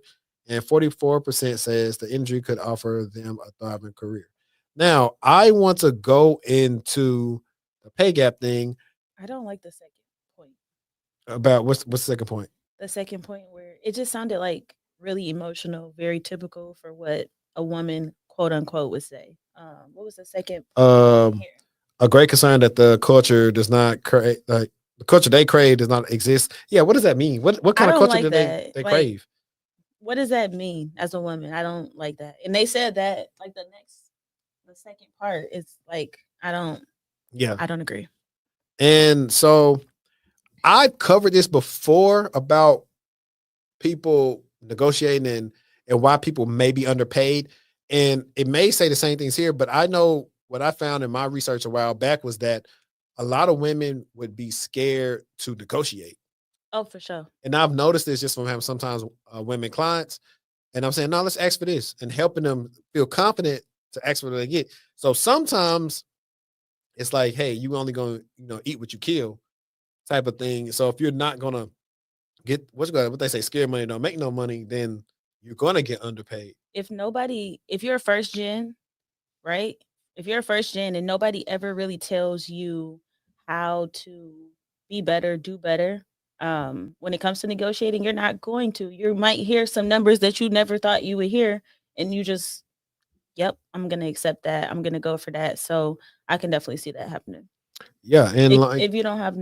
and 44% says the industry could offer them a thriving career. Now, I want to go into the pay gap thing. I don't like the second point. About what's the second point? The second point where it just sounded like really emotional, very typical for what a woman, quote unquote, would say. What was the second point I didn't hear? A great concern that the culture does not create, like the culture they crave does not exist. Yeah, what does that mean? What I kind of don't culture like do that. they Like, crave? what does that mean as a woman? I don't like that. And they said that like the second part is like Yeah, I don't agree. and so I've covered this before about people negotiating and why people may be underpaid, and it may say the same things here, but I know what I found in my research a while back was that a lot of women would be scared to negotiate. Oh, for sure. And I've noticed this just from having sometimes women clients. And I'm saying, no, let's ask for this and helping them feel confident to ask for what they get. So sometimes it's like, hey, you only gonna, eat what you kill type of thing. So if you're not gonna get what they say, scared money don't make no money, then you're gonna get underpaid. If you're a first gen, right? If you're a first gen and nobody ever really tells you how to be better, do better, when it comes to negotiating, you're not going to. You might hear some numbers that you never thought you would hear, and you just, yep, I'm gonna accept that. I'm gonna go for that. So I can definitely see that happening. Yeah, and like If you don't have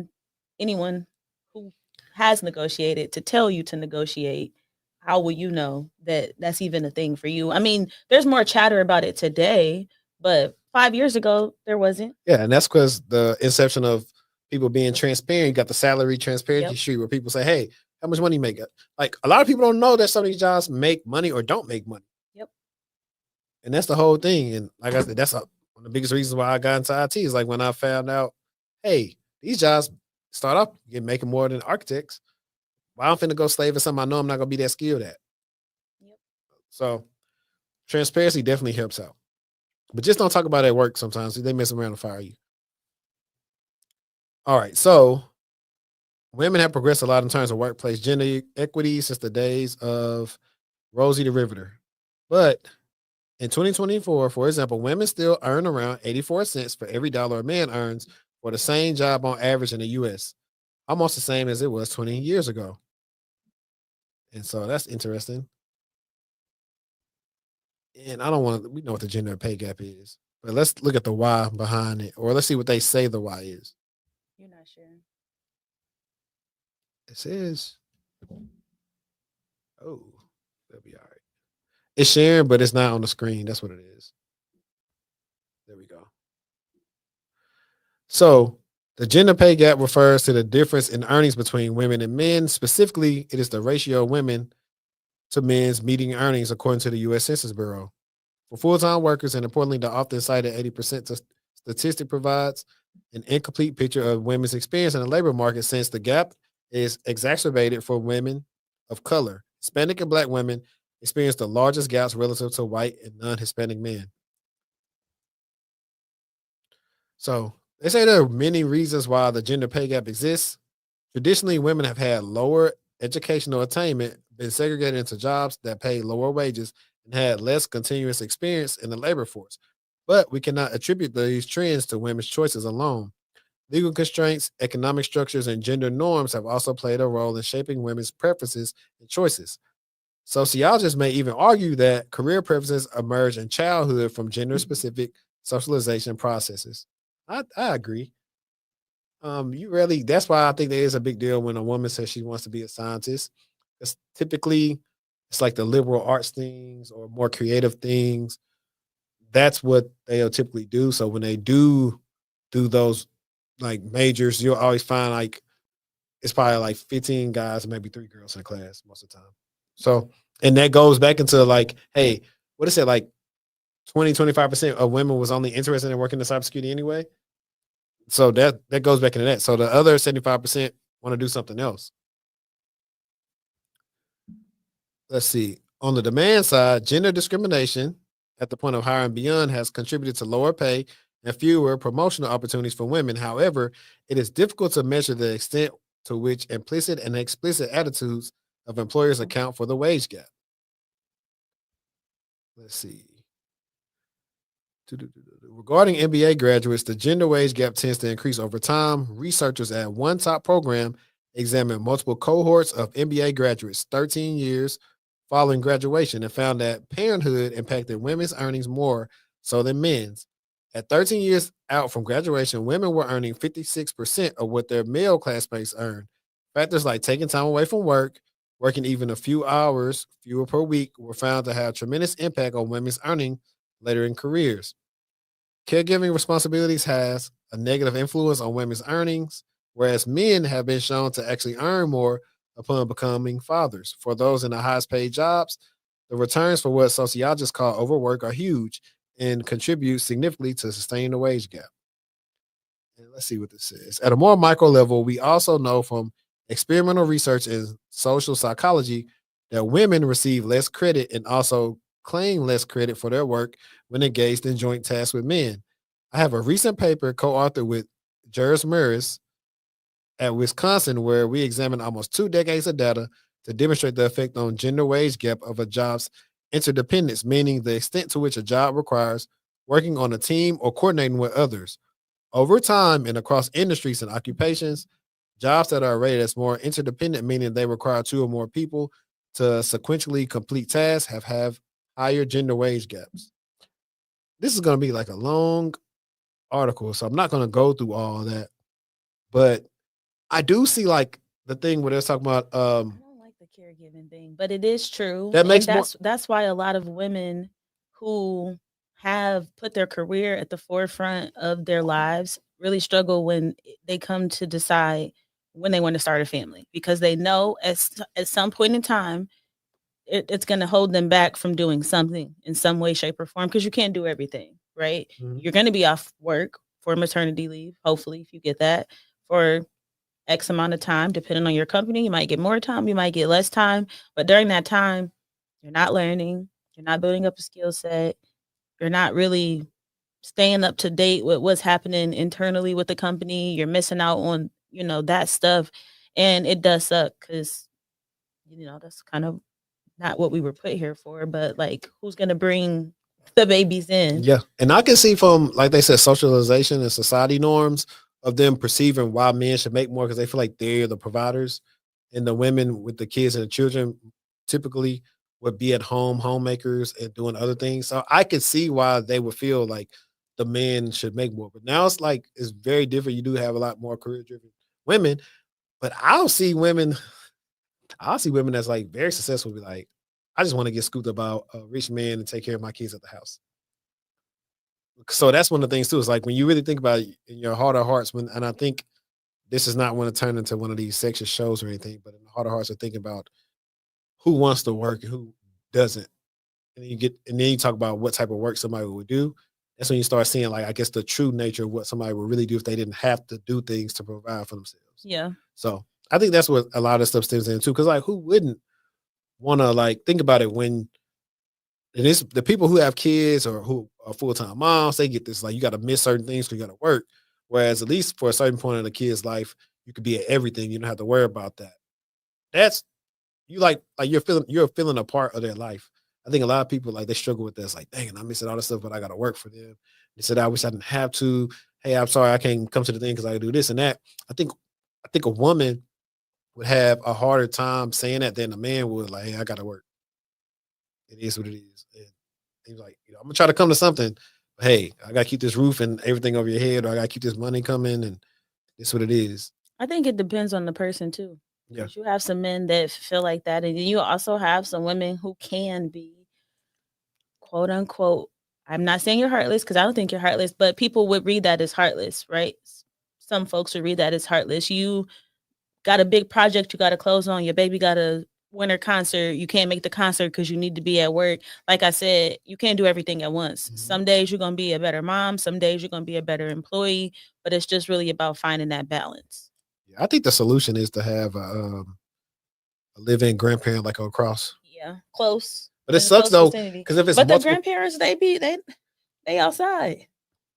anyone who has negotiated to tell you to negotiate, how will you know that that's even a thing for you? I mean, there's more chatter about it today, but 5 years ago there wasn't. yeah, and that's because the inception of people being transparent. You got the salary transparency Yep. sheet where people say, hey, how much money you make? Like a lot of people don't know that some of these jobs make money or don't make money. Yep. And that's the whole thing. And like I said, that's one of the biggest reasons why I got into IT is like when I found out, hey, these jobs start off making more than architects. Well, I'm finna go slave at something I know I'm not gonna be that skilled at. Yep. So transparency definitely helps out. But just don't talk about it at work sometimes. They mess around and fire you. All right. So women have progressed a lot in terms of workplace gender equity since the days of Rosie the Riveter. But in 2024, for example, women still earn around 84 cents for every dollar a man earns for the same job on average in the US, almost the same as it was 20 years ago. And so that's interesting. And I don't want to, we know what the gender pay gap is, but let's look at the why behind it, or let's see what they say the why is. You're not sure. It says, oh, that'll be all right. It's sharing, but it's not on the screen. That's what it is. There we go. So the gender pay gap refers to the difference in earnings between women and men. Specifically, it is the ratio of women to men's median earnings according to the U.S. Census Bureau. For full-time workers, and importantly, the often cited 80% statistic provides an incomplete picture of women's experience in the labor market, since the gap is exacerbated for women of color. Hispanic and Black women experience the largest gaps relative to white and non-Hispanic men. So they say there are many reasons why the gender pay gap exists. Traditionally, women have had lower educational attainment, been segregated into jobs that pay lower wages, and had less continuous experience in the labor force. But we cannot attribute these trends to women's choices alone. Legal constraints, economic structures, and gender norms have also played a role in shaping women's preferences and choices. Sociologists may even argue that career preferences emerge in childhood from gender specific socialization processes. I agree. You really, that's why I think there is a big deal when a woman says she wants to be a scientist. Because typically it's like the liberal arts things or more creative things. That's what they'll typically do. So when they do those like majors, you'll always find like it's probably like 15 guys, maybe 3 girls in the class most of the time. So, and that goes back into like, hey, what is it like 20-25% of women was only interested in working in cybersecurity anyway? So that goes back into that. So the other 75% want to do something else. Let's see. On the demand side, gender discrimination at the point of hiring beyond has contributed to lower pay and fewer promotional opportunities for women. However, it is difficult to measure the extent to which implicit and explicit attitudes of employers account for the wage gap. Let's see. Regarding MBA graduates, the gender wage gap tends to increase over time. Researchers at one top program examined multiple cohorts of MBA graduates 13 years following graduation and found that Parenthood impacted women's earnings more so than men's. At 13 years out from graduation, women were earning 56% of what their male classmates earned. Factors like taking time away from work, working even a few hours fewer per week, were found to have tremendous impact on women's earning later in careers. Caregiving responsibilities has a negative influence on women's earnings, whereas men have been shown to actually earn more upon becoming fathers. For those in the highest paid jobs, the returns for what sociologists call overwork are huge and contribute significantly to sustaining the wage gap. And let's see what this says. At a more micro level, we also know from experimental research in social psychology that women receive less credit and also claim less credit for their work when engaged in joint tasks with men. I have a recent paper co-authored with Juris Murris at Wisconsin where we examined almost 2 decades of data to demonstrate the effect on gender wage gap of a job's interdependence, meaning the extent to which a job requires working on a team or coordinating with others. Over time and across industries and occupations, jobs that are rated as more interdependent, meaning they require 2 or more people to sequentially complete tasks, have higher gender wage gaps. This is going to be like a long article, so I'm not going to go through all that. But I do see like the thing where they're talking about I don't like the caregiving thing, but it is true. that And makes more. that's why a lot of women who have put their career at the forefront of their lives really struggle when they come to decide when they want to start a family, because they know at some point in time it's going to hold them back from doing something in some way, shape, or form, because you can't do everything, right? Mhm. You're going to be off work for maternity leave, hopefully, if you get that, for X amount of time, depending on your company. You might get more time, you might get less time. But during that time, you're not learning, you're not building up a skill set, you're not really staying up to date with what's happening internally with the company. You're missing out on, that stuff. And it does suck because, that's kind of not what we were put here for. But like, who's going to bring the babies in? Yeah. And I can see from, like they said, socialization and society norms of them perceiving why men should make more because they feel like they're the providers and the women with the kids and the children typically would be at home, homemakers, and doing other things. So I could see why they would feel like the men should make more. But now it's like it's very different. You do have a lot more career driven women, but I'll see women that's like very successful be like, I just want to get scooped about a rich man and take care of my kids at the house. So that's one of the things too. It's like when you really think about it in your heart of hearts, and I think this is not want to turn into one of these sexist shows or anything, but in the heart of hearts are thinking about who wants to work and who doesn't. And then you talk about what type of work somebody would do. That's when you start seeing like I guess the true nature of what somebody would really do if they didn't have to do things to provide for themselves. Yeah. So I think that's what a lot of stuff stems into. Cause like who wouldn't want to like think about it when it is the people who have kids or who are full-time moms, they get this like you got to miss certain things because you got to work. Whereas at least for a certain point in the kid's life, you could be at everything. You don't have to worry about that. That's you like you're feeling a part of their life. I think a lot of people like they struggle with this, like, dang, I'm missing all this stuff, but I gotta work for them. They said I wish I didn't have to. Hey, I'm sorry I can't come to the thing because I do this and that. I think a woman would have a harder time saying that than a man would, like, hey, I gotta work. It is what it is. And he's like, I'm gonna try to come to something, but hey, I gotta keep this roof and everything over your head, or I gotta keep this money coming, and it's what it is. I think it depends on the person too. Yeah. Because you have some men that feel like that, and then you also have some women who can be quote unquote. I'm not saying you're heartless because I don't think you're heartless, but people would read that as heartless, right? Some folks would read that as heartless. You got a big project you got to close on. Your baby got a winter concert. You can't make the concert because you need to be at work. Like I said, you can't do everything at once. Some days you're going to be a better mom. Some days you're going to be a better employee. But it's just really about finding that balance. Yeah, I think the solution is to have a live-in grandparent like across. Yeah, close. But it In the sucks close though, vicinity. because if it's But the multiple, grandparents, they outside.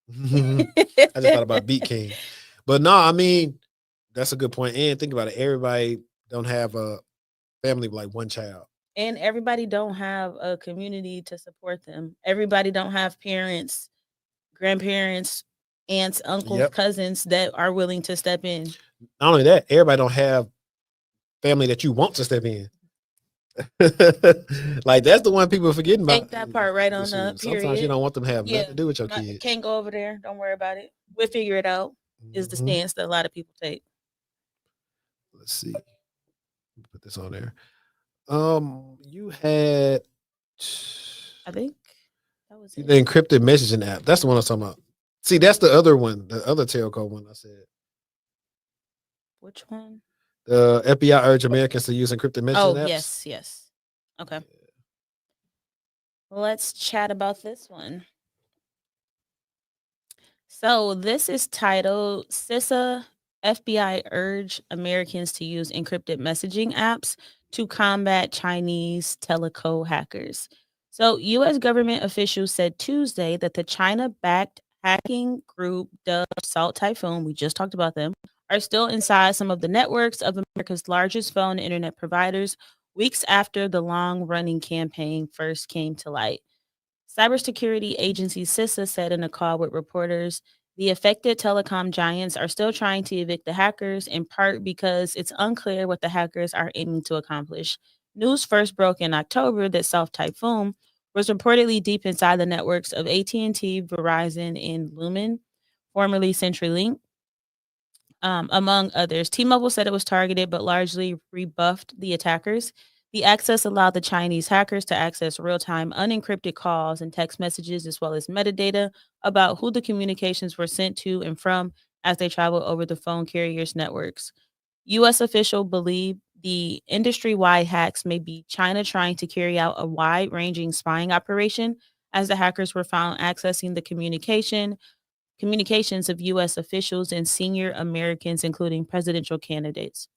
I just thought about Beat King, but no, I mean that's a good point. And think about it, everybody don't have a family with like one child. And everybody don't have a community to support them. Everybody don't have parents, grandparents, aunts, uncles, Yep. cousins that are willing to step in. Not only that, everybody don't have family that you want to step in. Like that's the one people are forgetting about. Take that part right on up. Sometimes you don't want them to have Yeah, nothing to do with your kids. can't go over there. Don't worry about it. We'll figure it out. Is the Mhm. stance that a lot of people take. Let's see. Put this on there. You had I think that was the it. encrypted messaging app. That's the one I'm talking about. See, that's the other one, the other telco one I said. Which one? The FBI urged Americans to use encrypted messaging Oh, apps. yes. Okay. Let's chat about this one. So this is titled CISA FBI urge Americans to use encrypted messaging apps to combat Chinese teleco hackers. So US government officials said Tuesday that the China-backed hacking group dubbed Salt Typhoon, we just talked about them, are still inside some of the networks of America's largest phone and internet providers weeks after the long-running campaign first came to light. Cybersecurity agency CISA said in a call with reporters the affected telecom giants are still trying to evict the hackers, in part because it's unclear what the hackers are aiming to accomplish. News first broke in October that South Typhoon was reportedly deep inside the networks of AT&T, Verizon, and Lumen, formerly CenturyLink, among others. T-Mobile said it was targeted but largely rebuffed the attackers. The access allowed the Chinese hackers to access real-time unencrypted calls and text messages as well as metadata about who the communications were sent to and from as they traveled over the phone carriers' networks. U.S. officials believe the industry-wide hacks may be China trying to carry out a wide-ranging spying operation as the hackers were found accessing the communications of U.S. officials and senior Americans, including presidential candidates.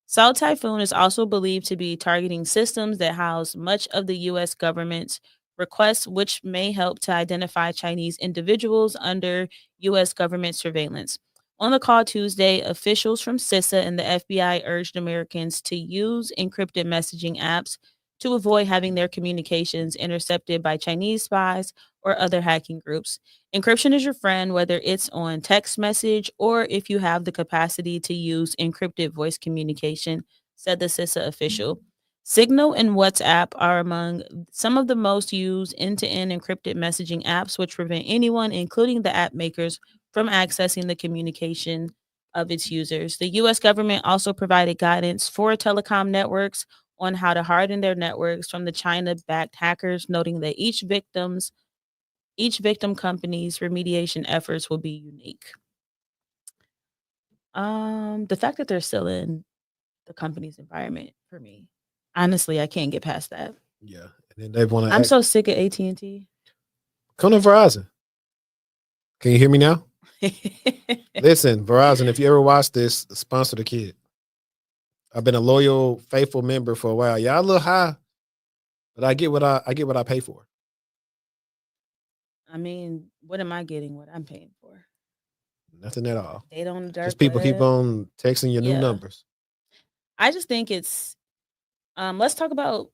Salt Typhoon is also believed to be targeting systems that house much of the U.S. government's requests, which may help to identify Chinese individuals under U.S. government surveillance. On the call Tuesday, officials from CISA and the FBI urged Americans to use encrypted messaging apps to avoid having their communications intercepted by Chinese spies or other hacking groups. Encryption is your friend, whether it's on text message or if you have the capacity to use encrypted voice communication, said the CISA official. Signal and WhatsApp are among some of the most used end to end encrypted messaging apps, which prevent anyone, including the app makers, from accessing the communication of its users. The US government also provided guidance for telecom networks on how to harden their networks from the China backed hackers, noting that each victim company's remediation efforts will be unique. The fact that they're still in the company's environment for me, honestly, I can't get past that. Yeah, and then they want to. I'm so sick of AT&T. Come to Verizon. Can you hear me now? Listen, Verizon, if you ever watch this, sponsor the kid. I've been a loyal, faithful member for a while. Y'all a little high, but I get what I pay for. I mean, what am I getting? What I'm paying for? Nothing at all. Data on the dark Just people keep web. on texting your new Yeah. numbers. I just think it's. Let's talk about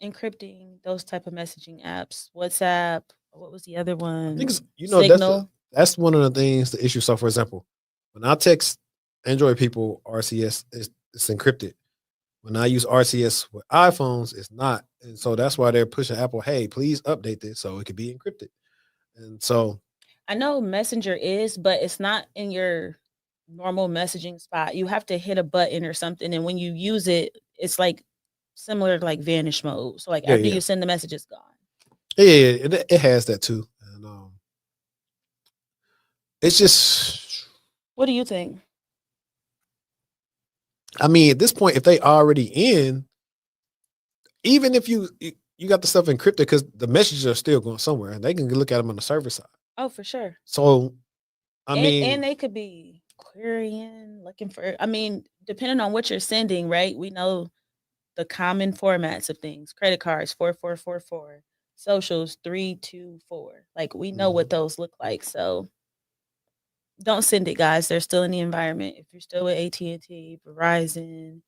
encrypting those type of messaging apps. WhatsApp. What was the other one? I think Signal. that's one of the things, the issue. So, for example, when I text Android people RCS, it's encrypted. When I use RCS with iPhones, it's not, and so that's why they're pushing Apple. Hey, please update this so it could be encrypted. And so, I know Messenger is, but it's not in your normal messaging spot. You have to hit a button or something, and when you use it, it's like similar to like vanish mode. So like yeah, after yeah, you send the message, it's gone. yeah, it has that too. And it's just, What do you think? I mean, at this point, if they already in, even if you got the stuff encrypted, because the messages are still going somewhere, and they can look at them on the server side. Oh, for sure. So, I And mean, they could be querying, looking for. I mean, depending on what you're sending, right? We know the common formats of things: credit cards 4444, socials 324. Like we know what those look like. So don't send it, guys. They're still in the environment. If you're still with AT&T, Verizon,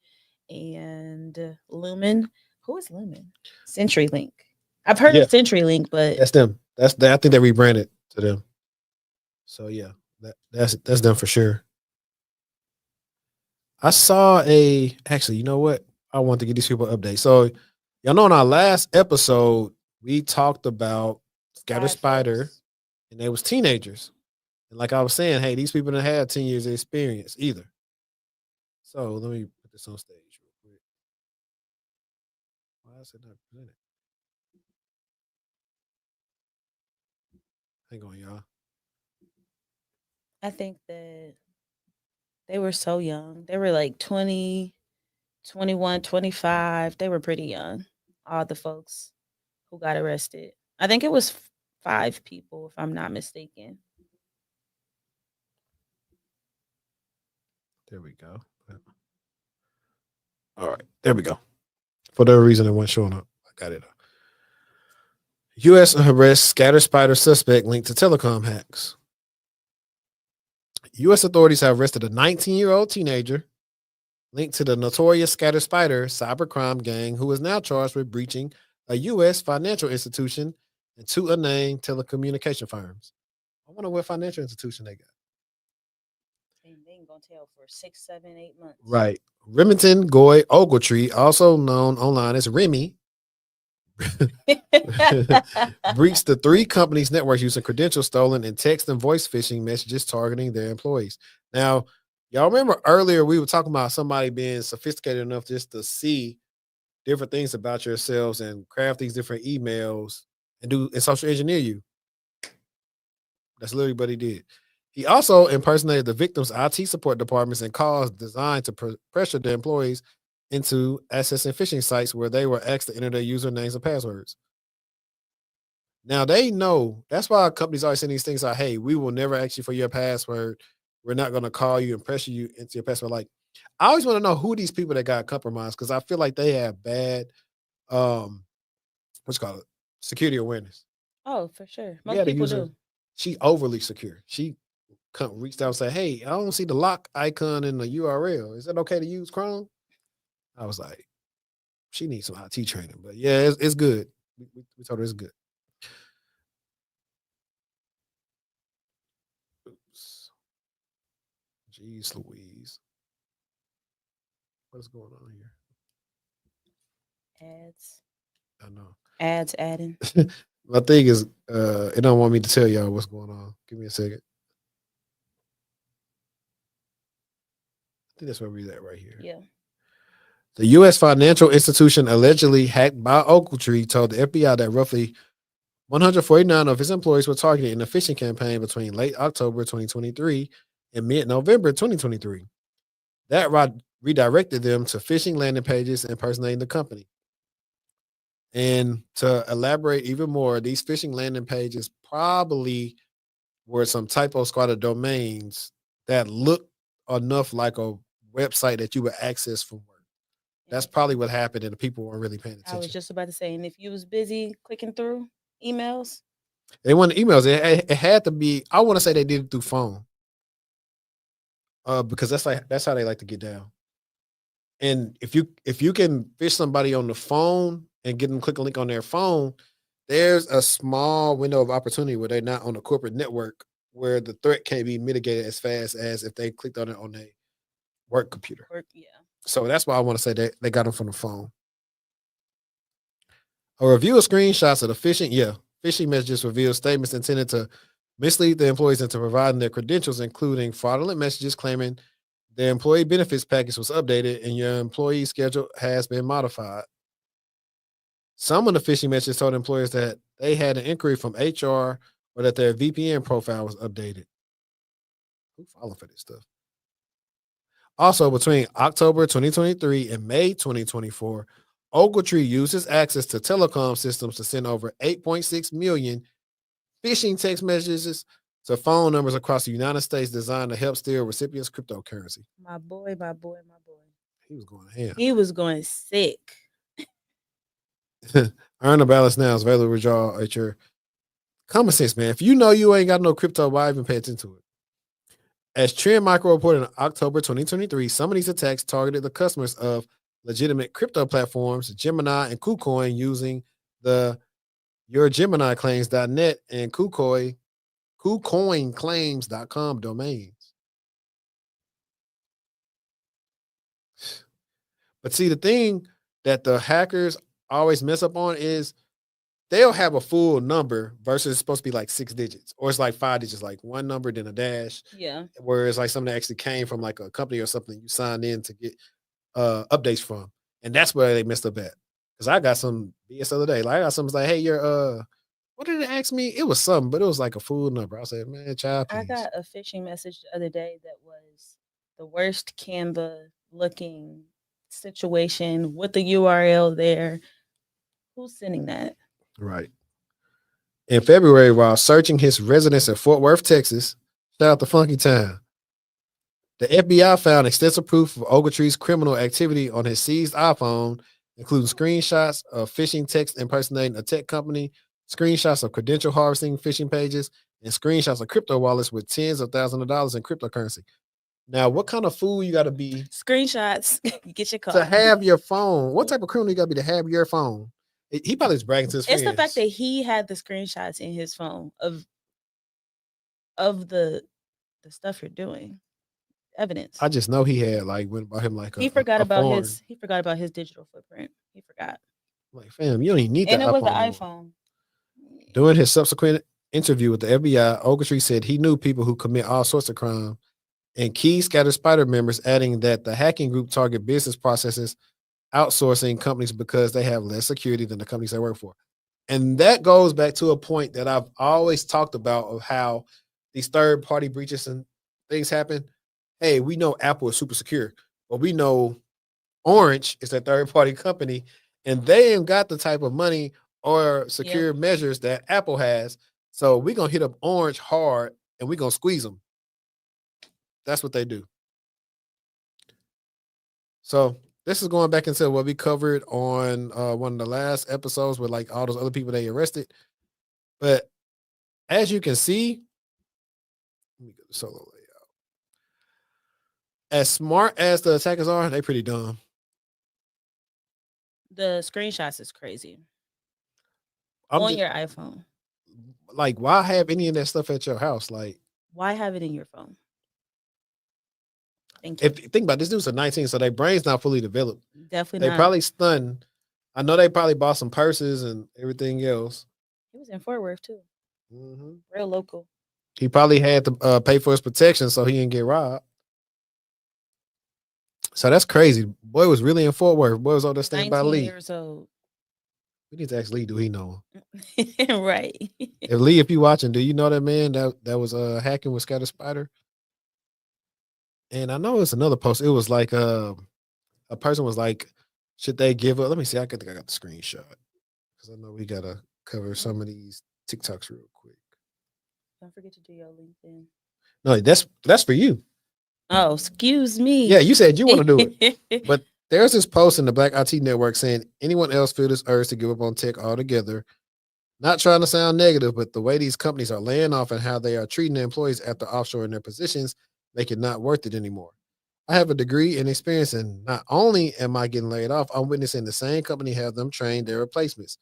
and Lumen, who is Lumen? CenturyLink. I've heard yeah, of CenturyLink, but that's them. I think they rebranded to them. So yeah, that's them for sure. I saw actually, you know what? I want to give these people an update. So y'all know in our last episode, we talked about Scatter Spider, folks. and they was teenagers. And like I was saying, hey, these people didn't have 10 years of experience either. So let me put this on stage real quick. Why is it not presented? Hang on, y'all. I think that they were so young. They were like 20, 21, 25. They were pretty young. All the folks who got arrested. I think it was five people, if I'm not mistaken. There we go. All right, there we go. For the reason it wasn't showing up, I got it. U.S. arrests Scatter Spider suspect linked to telecom hacks. U.S. authorities have arrested a 19-year-old teenager linked to the notorious Scatter Spider cybercrime gang, who is now charged with breaching a U.S. financial institution and two unnamed telecommunication firms. I wonder what financial institution they got. And they ain't gonna tell for 6, 7, 8 months. Right. Remington Goy Ogletree, also known online as Remy, breached the three companies' networks using credentials stolen and text and voice phishing messages targeting their employees. Now, y'all remember earlier we were talking about somebody being sophisticated enough just to see different things about yourselves and craft these different emails and social engineer you. That's literally what he did. He also impersonated the victim's IT support departments and calls designed to pressure the employees into accessing phishing sites where they were asked to enter their usernames and passwords. Now they know that's why companies always send these things out. Hey, we will never ask you for your password. We're not going to call you and pressure you into your password. Like, I always want to know who these people that got compromised, because I feel like they have bad, what's it called, security awareness. Oh, for sure. We Most had a people user. do. She overly secure. She reached out and said, "Hey, I don't see the lock icon in the URL. Is it okay to use Chrome?" I was like, she needs some IT training, but yeah, it's good. We told her it's good. Oops. Jeez Louise. What's going on here? Ads. I know. Ads adding. My thing is, it don't want me to tell y'all what's going on. Give me a second. I think that's where we're at right here. Yeah. The U.S. financial institution allegedly hacked by Oaktree told the FBI that roughly 149 of its employees were targeted in a phishing campaign between late October 2023 and mid-November 2023. That redirected them to phishing landing pages impersonating the company. And to elaborate even more, these phishing landing pages probably were some typo squatted domains that look enough like a website that you would access from work. That's probably what happened, and the people weren't really paying I was attention. just about to say, and if you was busy clicking through emails, They wanted emails. It had to be. I want to say they did it through phone, because that's how they like to get down. And if you can fish somebody on the phone and get them to click a link on their phone, there's a small window of opportunity where they're not on a corporate network where the threat can't be mitigated as fast as if they clicked on it on a work computer. yeah. So that's why I want to say that they got them from the phone. A review of screenshots of the phishing messages reveals statements intended to mislead the employees into providing their credentials, including fraudulent messages claiming their employee benefits package was updated and your employee schedule has been modified. Some of the phishing messages told employers that they had an inquiry from HR or that their VPN profile was updated. Who falling for this stuff? Also, between October 2023 and May 2024, Ogletree uses access to telecom systems to send over 8.6 million phishing text messages to phone numbers across the United States designed to help steal recipients' cryptocurrency. My boy, my boy, my boy. He was going ham. He was going sick. Earn a balance now is available with y'all at your common sense, man. If you know you ain't got no crypto, why even pay attention to it? As Trend Micro reported in October 2023, some of these attacks targeted the customers of legitimate crypto platforms, Gemini and KuCoin, using the yourgeminiclaims.net and KuCoinClaims.com domains. But see, the thing that the hackers always mess up on is they'll have a full number versus it's supposed to be like 6 digits, or it's like 5 digits, like one number, then a dash. Yeah. Whereas like something that actually came from like a company or something you signed in to get updates from. And that's where they messed up at. Because I got some BS the other day. Like I got something like, hey, you're what did it ask me? It was something, but it was like a full number. I said, man, child, please. I got a phishing message the other day that was the worst Canva looking situation with the URL there. Who's sending that? Right. In February, while searching his residence in Fort Worth, Texas, shout out to Funky Town, the FBI found extensive proof of Ogletree's criminal activity on his seized iPhone, including screenshots of phishing text impersonating a tech company, screenshots of credential harvesting phishing pages, and screenshots of crypto wallets with tens of thousands of dollars in cryptocurrency. Now, what kind of fool you got to be Screenshots. Get your car. to have your phone? What type of criminal you got to be to have your phone? He probably is bragging to his friends. It's the fact that he had the screenshots in his phone of the stuff you're doing. Evidence. I just know he had like went about him like he forgot about his digital footprint. He forgot. Like, fam, you don't even need that. And it was the iPhone. During his subsequent interview with the FBI, Ogletree said he knew people who commit all sorts of crime, and key Scattered Spider members, adding that the hacking group target business processes, outsourcing companies because they have less security than the companies they work for. And that goes back to a point that I've always talked about of how these third-party breaches and things happen. Hey, we know Apple is super secure, but we know Orange is a third-party company, and they ain't got the type of money or secure measures that Apple has. So we're going to hit up Orange hard, and we're going to squeeze them. That's what they do. So this is going back into what we covered on one of the last episodes with like all those other people they arrested. But as you can see, let me go to solo layout. As smart as the attackers are, they pretty dumb. The screenshots is crazy. On your iPhone. Like, why have any of that stuff at your house? Like, why have it in your phone? Think about it, this dude's a 19, so their brain's not fully developed. Definitely they probably stunned I know they probably bought some purses and everything else. He was in Fort Worth too, Hmm. real local. He probably had to pay for his protection so he didn't get robbed. So that's crazy. Boy was really in Fort Worth. Boy was on there standing by 19 Lee. years old. We need to ask Lee, do he know Right. him? If Lee, if you watching, do you know that man that was hacking with Scatter Spider? And I know it's another post. It was like a person was like, should they give up? Let me see. I think I got the screenshot because I know we gotta cover some of these TikToks real quick. Don't forget to do your LinkedIn. No, that's for you. Oh, excuse me. Yeah, you said you want to do it, but there's this post in the Black IT Network saying anyone else feel this urge to give up on tech altogether. Not trying to sound negative, but the way these companies are laying off and how they are treating their employees after offshoring their positions make it not worth it anymore. I have a degree and experience, and not only am I getting laid off, I'm witnessing the same company have them train their replacements.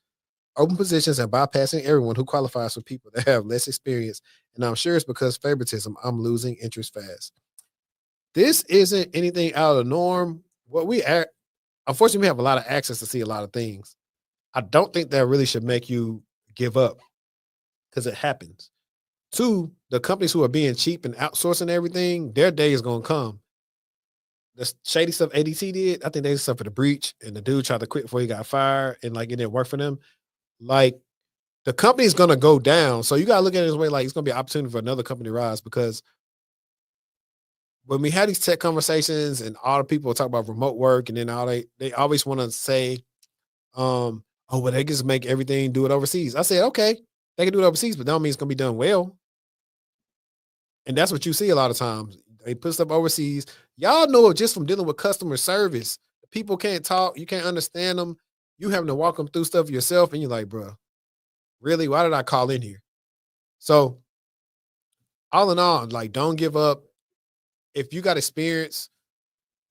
Open positions and bypassing everyone who qualifies for people that have less experience. And I'm sure it's because favoritism. I'm losing interest fast. This isn't anything out of the norm. What we are, unfortunately, we have a lot of access to see a lot of things. I don't think that really should make you give up because it happens. Two, the companies who are being cheap and outsourcing everything, their day is gonna come. The shady stuff ADT did, I think they suffered a breach, and the dude tried to quit before he got fired, and like it didn't work for them. Like the company's gonna go down, so you gotta look at it this way: like it's gonna be an opportunity for another company to rise. Because when we had these tech conversations, and all the people talk about remote work, and then all they always want to say, oh, well, they just make everything do it overseas. I said, okay, they can do it overseas, but that don't mean it's gonna be done well. And that's what you see a lot of times. They put stuff overseas. Y'all know it just from dealing with customer service. People can't talk. You can't understand them. You having to walk them through stuff yourself. And you're like, bro, really? Why did I call in here? So all in all, like, don't give up. If you got experience,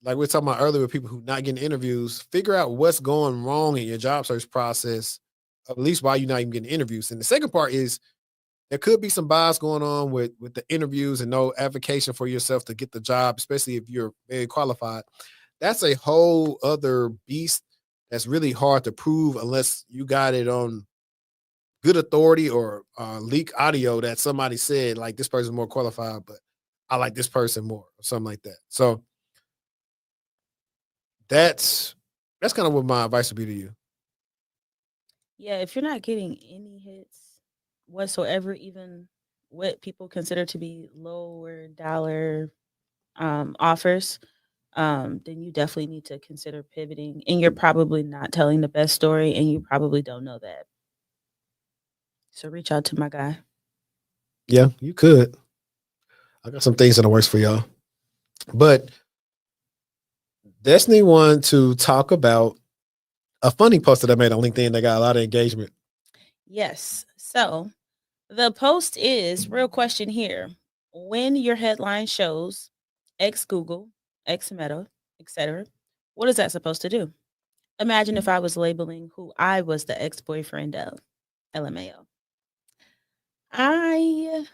like we were talking about earlier with people who not getting interviews, figure out what's going wrong in your job search process, at least why you're not even getting interviews. And the second part is there could be some bias going on with the interviews and no advocacy for yourself to get the job, especially if you're very qualified. That's a whole other beast that's really hard to prove unless you got it on good authority or leak audio that somebody said like this person's more qualified, but I like this person more or something like that. So that's kind of what my advice would be to you. Yeah, if you're not getting any hits whatsoever, even what people consider to be lower dollar offers, then you definitely need to consider pivoting. And you're probably not telling the best story, and you probably don't know that. So reach out to my guy. Yeah, you could. I got some things in the works for y'all. But Destiny wanted to talk about a funny post that I made on LinkedIn that got a lot of engagement. Yes. So the post is real question here. When your headline shows ex Google, ex Meta, etc., what is that supposed to do? Imagine if I was labeling who I was the ex boyfriend of. LMAO. I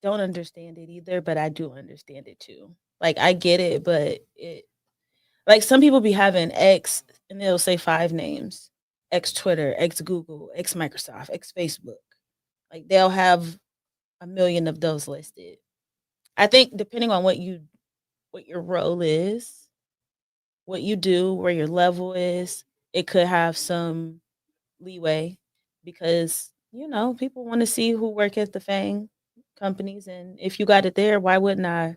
don't understand it either, but I do understand it too. Like I get it, but it like some people be having X and they'll say 5 names. X Twitter, X Google, X Microsoft, X Facebook. Like they'll have a million of those listed. I think depending on what your role is, what you do, where your level is, it could have some leeway because people want to see who work at the FANG companies, and if you got it there, why wouldn't I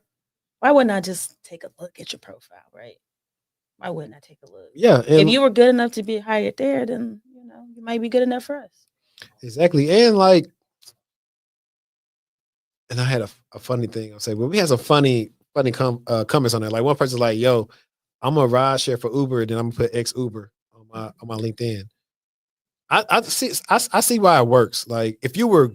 just take a look at your profile, right? Why wouldn't I take a look? Yeah, If and you were good enough to be hired there, then you might be good enough for us. exactly. And like, and I had a funny thing I'll say, well, we had some funny comments on there. Like one person's like, yo, I'm a ride share for Uber, then I'm gonna put ex Uber on my LinkedIn. I see why it works. Like if you were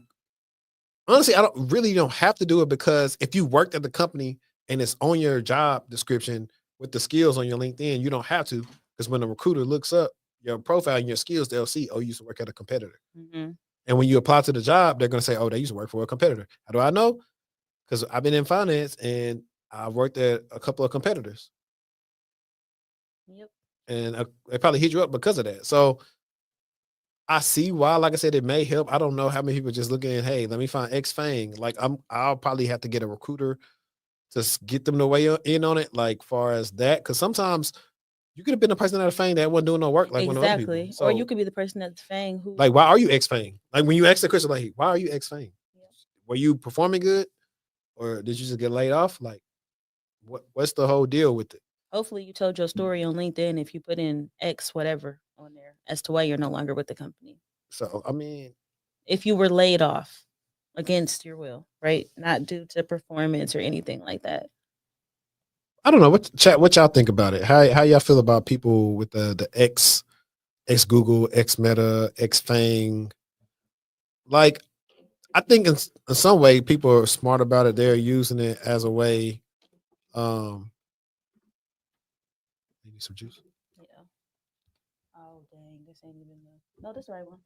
honestly, don't have to do it because if you worked at the company and it's on your job description with the skills on your LinkedIn, you don't have to because when the recruiter looks up your profile and your skills, they'll see, oh, you used to work at a competitor. Mm-hmm. And when you apply to the job, they're going to say, oh, they used to work for a competitor. How do I know? Because I've been in finance and I've worked at a couple of competitors. Yep. and they probably hit you up because of that. So I see why. Like I said, it may help. I don't know how many people just looking at, hey, let me find X Fang. Like I'll probably have to get a recruiter to get them to weigh in on it. Like far as that, because sometimes you could have been the person at a Fang that wasn't doing no work like one of the other people. Exactly. So, Or you could be the person at the Fang who like, why are you X Fang? Like when you ask the question, like, why are you X Fang? Yeah. Were you performing good, or did you just get laid off? Like, what's the whole deal with it? hopefully you told your story on LinkedIn if you put in X whatever on there as to why you're no longer with the company. So I mean, If you were laid off against your will, right? Not due to performance or anything like that. I don't know what y'all think about it. How y'all feel about people with the X Google, X Meta, X Fang? Like, I think in some way people are smart about it. They're using it as a way. You need some juice. Yeah. Oh dang, this ain't even no, this the right one.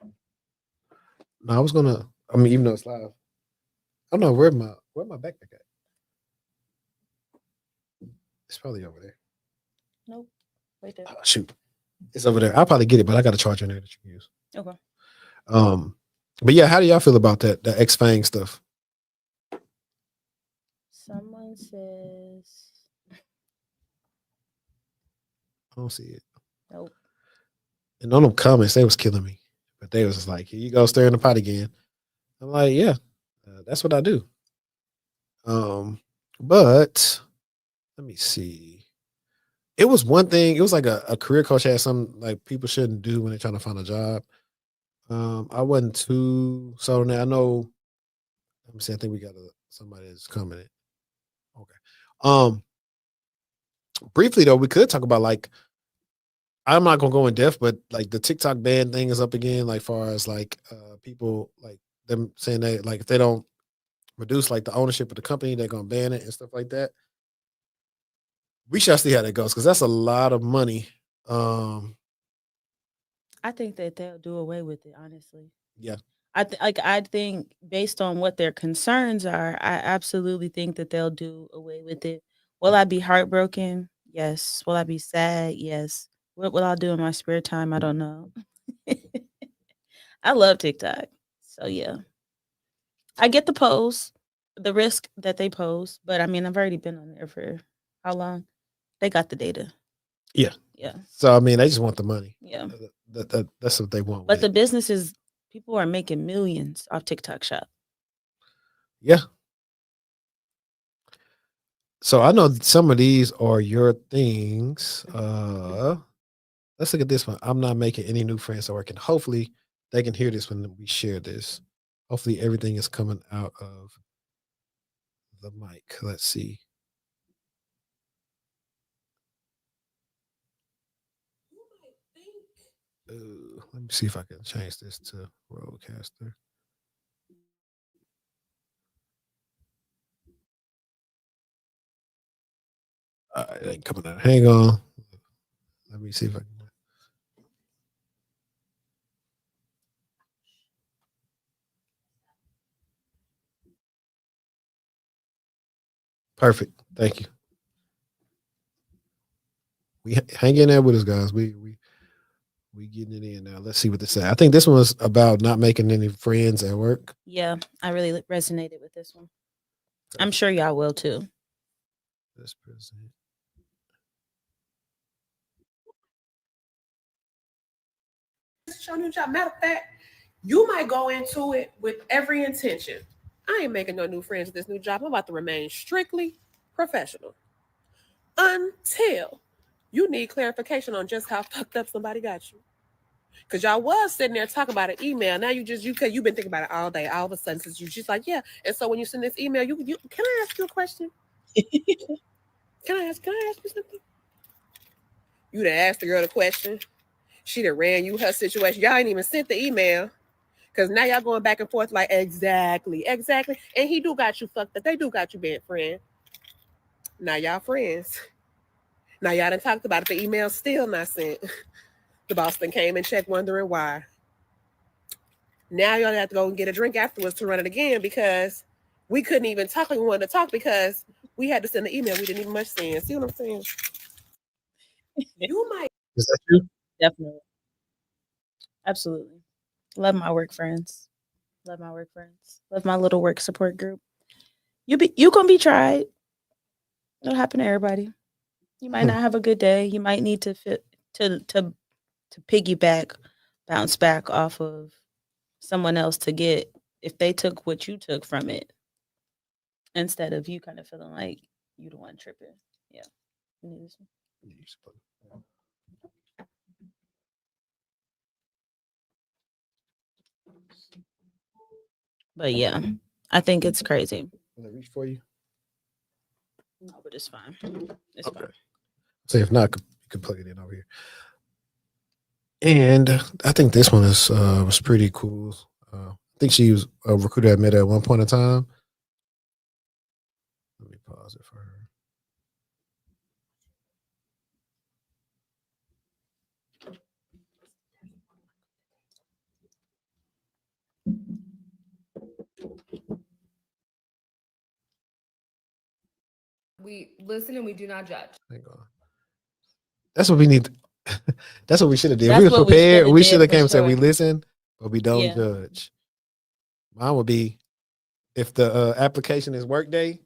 No, I was gonna. I mean, even though it's live, I don't know where my backpack at. It's probably over there. Nope. Right there. Oh, shoot, it's over there. I'll probably get it, but I got a charger in there that you can use. Okay. But yeah, how do y'all feel about that? The X Fang stuff. Someone says I don't see it. nope. And on them comments, they was killing me. But they was just like, here you go, stirring the pot again. I'm like, yeah, that's what I do. But let me see. It was one thing. It was like a career coach had something like people shouldn't do when they're trying to find a job. I wasn't too sold on that. I know. Let me see. I think we got somebody that's coming in. Okay. Briefly though, we could talk about like I'm not gonna go in depth, but like the TikTok ban thing is up again. Like far as like people like them saying that like if they don't reduce like the ownership of the company, they're gonna ban it and stuff like that. We shall see how that goes because that's a lot of money. I think that they'll do away with it, honestly. Yeah. I think based on what their concerns are, I absolutely think that they'll do away with it. Will I be heartbroken? Yes. Will I be sad? Yes. What will I do in my spare time? I don't know. I love TikTok. So yeah. I get the pose, the risk that they pose, but I mean I've already been on there for how long? They got the data. Yeah. Yeah. So I mean, they just want the money. Yeah. That's what they want. But the businesses, people are making millions off TikTok Shop. Yeah. So I know some of these are your things. Let's look at this one. I'm not making any new friends at work, and hopefully they can hear this when we share this. Hopefully everything is coming out of the mic. Let's see. Let me see if I can change this to Roadcaster. It ain't coming out. Hang on. Let me see if I can. Perfect. Thank you. We hang in there with us, guys. We getting it in now. Let's see what they say. I think this one was about not making any friends at work. Yeah, I really resonated with this one. I'm sure y'all will too. This president. Show new job. Matter of fact, you might go into it with every intention. I ain't making no new friends with this new job. I'm about to remain strictly professional until you need clarification on just how fucked up somebody got you. Because y'all was sitting there talking about an email. Now you've been thinking about it all day. All of a sudden, since you just like, yeah. And so when you send this email, you can I ask you a question? Can I ask you something? You'd have asked the girl the question. She'd have ran you her situation. Y'all ain't even sent the email. Because now y'all going back and forth like, exactly. And he do got you fucked up. They do got you being friend. Now y'all friends. Now y'all done talked about it. The email still not sent. The boss then came and checked wondering why. Now y'all have to go and get a drink afterwards to run it again because we couldn't even talk like we wanted to talk because we had to send the email. We didn't even much send. See what I'm saying? You might Is that you? Definitely. Absolutely. Love my work friends. Love my work friends. Love my little work support group. You gonna be tried. It'll happen to everybody. You might not have a good day. You might need to fit to piggyback, bounce back off of someone else to get if they took what you took from it instead of you kind of feeling like you the one tripping. Yeah. But yeah, I think it's crazy. Will it reach for you? No, but it's fine. It's Okay. fine. So if not, you could plug it in over here. And I think this one is was pretty cool. I think she was a recruiter I met at one point in time. Let me pause it for her. We listen and we do not judge. Hang on. That's what we need. That's what we should have did. If That's we was what we prepared. shoulda We did should have for came and said we sure. listen, but we don't Yeah. judge. Mine would be if the application is workday and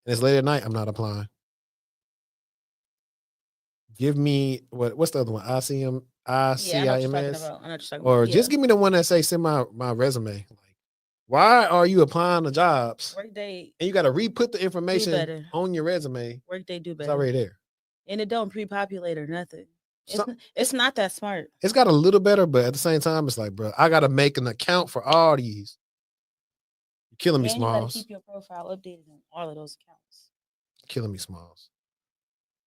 it's late at night, I'm not applying. Give me what's the other one? ICM, Yeah, I know what you're talking ICIMS, about. I know what you're talking or about. just give me the one that say send my resume. Like, why are you applying to jobs Workday and you got to re-put the do information better. on your resume? Workday do It's better. already there. And it don't pre-populate or nothing. So- It's not that smart. It's got a little better, but at the same time, it's like, bro, I got to make an account for all these. You're killing me, And you gotta Smalls. keep your profile updated on all of those accounts. Killing me, Smalls.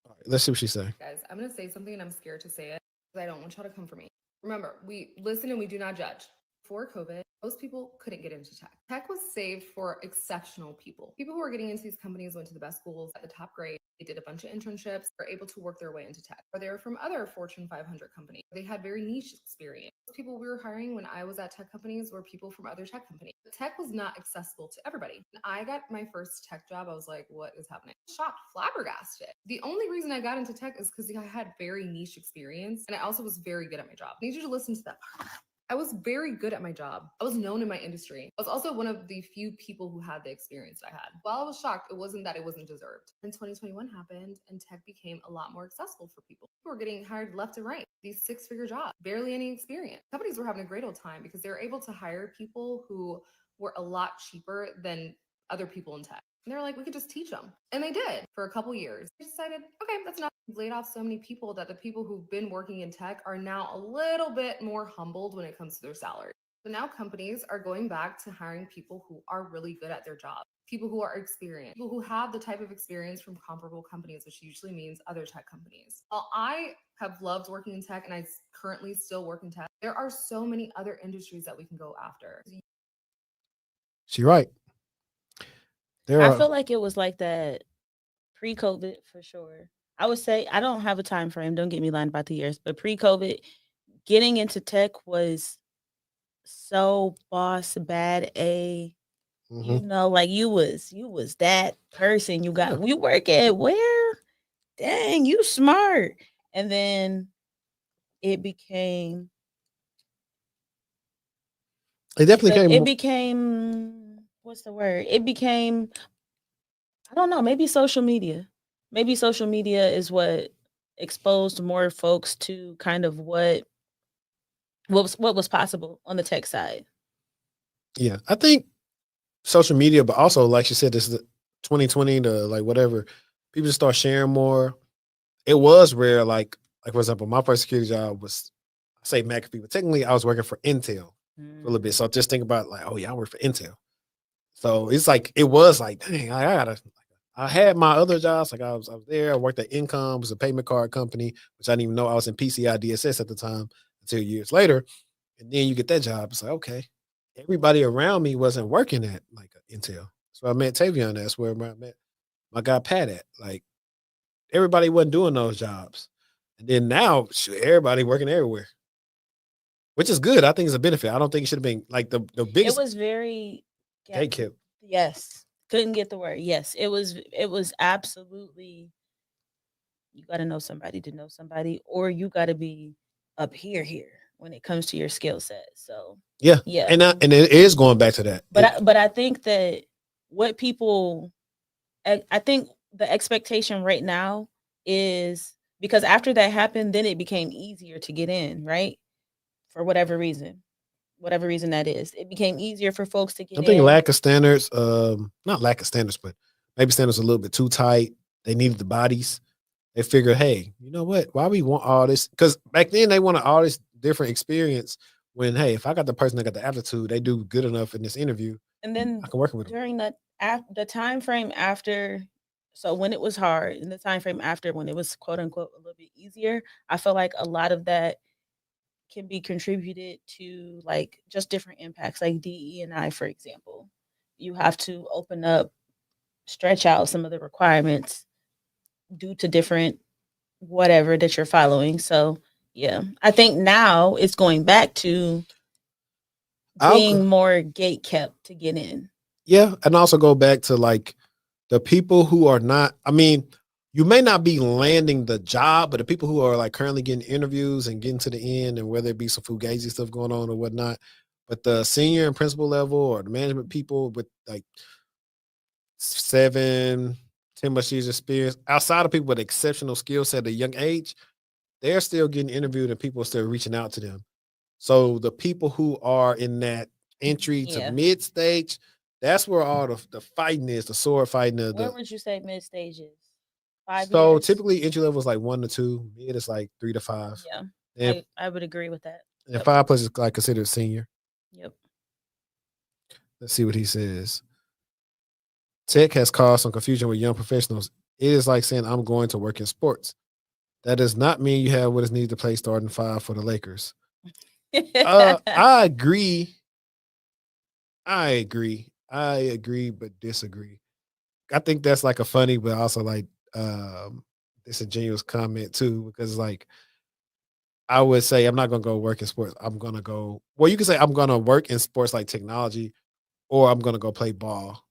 All right, let's see what she say. Guys, I'm going to say something and I'm scared to say it because I don't want y'all to come for me. Remember, we listen and we do not judge. Before COVID, most people couldn't get into tech. Tech was saved for exceptional people. People who were getting into these companies went to the best schools at the top grade. They did a bunch of internships, were able to work their way into tech. Or they were from other Fortune 500 companies. They had very niche experience. Those people we were hiring when I was at tech companies were people from other tech companies. But tech was not accessible to everybody. When I got my first tech job, I was like, what is happening? Shocked, flabbergasted. The only reason I got into tech is because I had very niche experience and I also was very good at my job. I need you to listen to that part. I was very good at my job. I was known in my industry. I was also one of the few people who had the experience I had. While I was shocked, it wasn't that it wasn't deserved. Then 2021 happened and tech became a lot more accessible for people. People were getting hired left and right. These 6-figure jobs, barely any experience. Companies were having a great old time because they were able to hire people who were a lot cheaper than other people in tech. And they're like, we could just teach them. And they did for a couple years. They decided, okay, that's not. We've laid off so many people that the people who've been working in tech are now a little bit more humbled when it comes to their salary. So now companies are going back to hiring people who are really good at their job, people who are experienced, people who have the type of experience from comparable companies, which usually means other tech companies. While I have loved working in tech and I currently still work in tech, there are so many other industries that we can go after. She right. I feel like it was like that pre-COVID for sure. I would say I don't have a time frame. Don't get me lying about the years, but pre-COVID, getting into tech was so boss bad a. You know, like you was that person. You got you work at where? Dang, you smart. And then it became it became what's the word? It became I don't know, maybe social media. Maybe social media is what exposed more folks to kind of what was possible on the tech side. Yeah, I think social media, but also like you said, this is 2020 to like whatever. People just start sharing more. It was rare, like for example, my first security job was I say McAfee, but technically I was working for Intel for a little bit. So just think about like, oh yeah, I work for Intel. So it's like it was like, dang, I had my other jobs, like I was there. I worked at Income, was a payment card company, which I didn't even know I was in PCI DSS at the time until years later. And then you get that job. It's like, okay. Everybody around me wasn't working at like Intel. So I met Tavion. That's where I met my guy Pat at. Like everybody wasn't doing those jobs. And then now, shoot, everybody working everywhere, which is good. I think it's a benefit. I don't think it should have been like the biggest. It was very gatekept. Yes. Couldn't get the word. Yes. It was absolutely You got to know somebody to know somebody, or you got to be up here when it comes to your skill set. So Yeah. yeah, And it is going back to that. but I think that what people, I think the expectation right now is, because after that happened, then it became easier to get in, right? For whatever reason that is, it became easier for folks to get I think in. lack of standards, not lack of standards, but maybe standards a little bit too tight. They needed the bodies. They figured, hey, you know what? Why we want all this? Because back then they wanted all this different experience. When, hey, if I got the person that got the aptitude, they do good enough in this interview, And then I can work with them. during the time frame after, so when it was hard, in the time frame after when it was quote unquote a little bit easier, I feel like a lot of that can be contributed to like just different impacts, like DE&I, for example. You have to open up, stretch out some of the requirements due to different whatever that you're following. So yeah, I think now it's going back to being more gate kept to get in. Yeah, and also go back to like the people who are not. I mean, you may not be landing the job, but the people who are like currently getting interviews and getting to the end, and whether it be some fugazi stuff going on or whatnot, but the senior and principal level or the management people with like 7, 10 much years experience, outside of people with exceptional skill set at a young age, they're still getting interviewed and people are still reaching out to them. So the people who are in that entry to mid stage, that's where all the fighting is, the sword fighting. Where would you say mid stages? 5 so years? typically entry level is like 1 to 2, mid is like 3 to 5. Yeah, And, I would agree with that. and 5+ is like considered senior. Yep. Let's see what he says. Tech has caused some confusion with young professionals. It is like saying I'm going to work in sports. That does not mean you have what is needed to play starting 5 for the Lakers. I agree. I agree, but disagree. I think that's like a funny, but also like disingenuous comment too, because like I would say I'm not gonna go work in sports. I'm gonna go. Well, you can say I'm gonna work in sports like technology, or I'm gonna go play ball,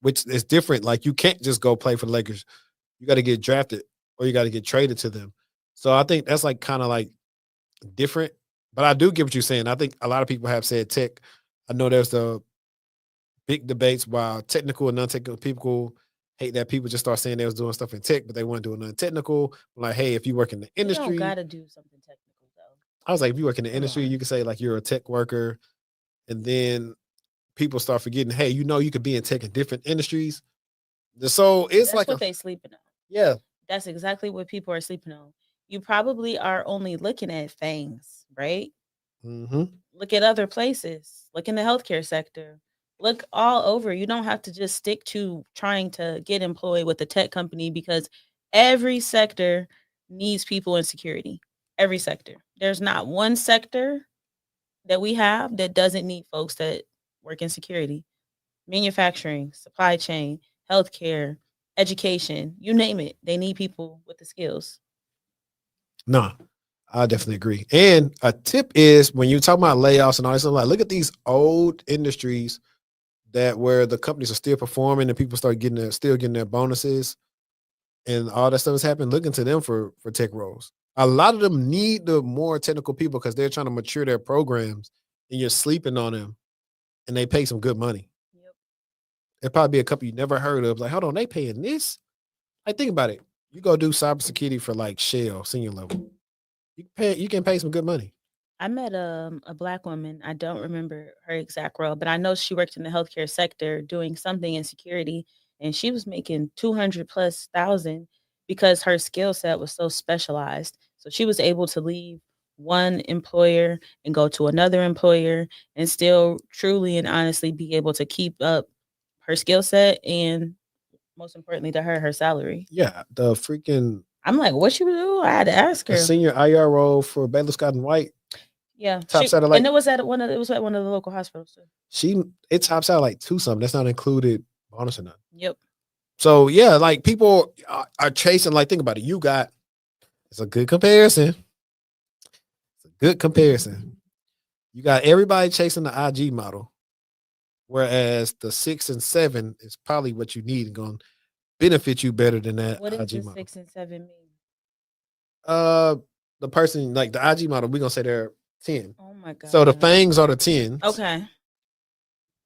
which is different. Like you can't just go play for the Lakers. You got to get drafted, or you got to get traded to them. So I think that's like kind of like different. But I do get what you're saying. I think a lot of people have said tech. I know there's the big debates while technical and non-technical people hate that people just start saying they was doing stuff in tech, but they weren't doing nothing technical. Like, hey, if you work in the industry, you don't gotta do something technical though. I was like, if you work in the industry, you can say like you're a tech worker, and then people start forgetting, hey, you know, you could be in tech in different industries. So it's That's like what they sleeping on. Yeah, that's exactly what people are sleeping on. You probably are only looking at things, right? Mm-hmm. Look at other places. Look in the healthcare sector. Look all over. You don't have to just stick to trying to get employed with a tech company, because every sector needs people in security. Every sector. There's not one sector that we have that doesn't need folks that work in security. Manufacturing, supply chain, healthcare, education, you name it. They need people with the skills. No, I definitely agree. And a tip is when you talk about layoffs and all this stuff, like look at these old industries that where the companies are still performing and people start still getting their bonuses and all that stuff is happening. Look into them for tech roles. A lot of them need the more technical people because they're trying to mature their programs, and you're sleeping on them, and they pay some good money. Yep. It'd probably be a couple you never heard of. Like, hold on, they paying this? Like, think about it. You go do cybersecurity for like Shell senior level. You can pay some good money. I met a black woman. I don't remember her exact role, but I know she worked in the healthcare sector doing something in security, and she was making 200 plus thousand because her skill set was so specialized. So she was able to leave one employer and go to another employer and still truly and honestly be able to keep up her skill set, and most importantly to her salary. Yeah, the freaking I'm like, what you do? I had to ask her. the senior IR role for Baylor Scott and White. Yeah, top satellite, and it was at one of the local hospitals too. It tops out like 2 something. That's not included bonus or nothing. Yep. So yeah, like people are chasing. Like think about it. It's a good comparison. You got everybody chasing the IG model, whereas the 6 and 7 is probably what you need going. benefit you better than that What does IG the model. 6 and 7 mean? The person like the IG model, we're gonna say they're 10. Oh my god. So the fangs are the 10s. Okay.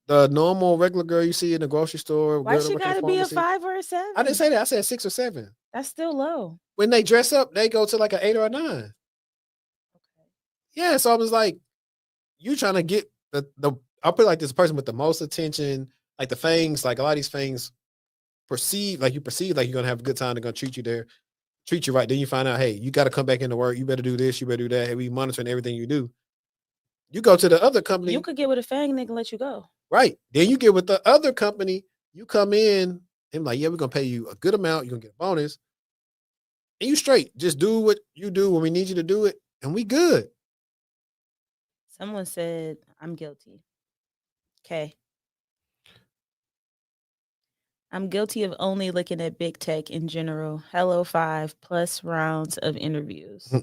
The normal regular girl you see in the grocery store. Why girl that she work in gotta be a pharmacy. 5 or a 7? I didn't say that. I said 6 or 7. That's still low. When they dress up, they go to like an 8 or a 9. Okay. Yeah, so I was like, you trying to get the I'll put it like this person with the most attention, like the fangs, like a lot of these fangs perceive like you're gonna have a good time, they're gonna treat you right. Then you find out, hey, you gotta come back into work, you better do this, you better do that. Hey, we monitoring everything you do. You go to the other company. You could get with a fang, they can let you go. Right. Then you get with the other company, you come in and like, yeah, we're gonna pay you a good amount, you're gonna get a bonus. And you straight. Just do what you do when we need you to do it, and we good. Someone said, I'm guilty. Okay. I'm guilty of only looking at big tech in general. Hello 5+ rounds of interviews.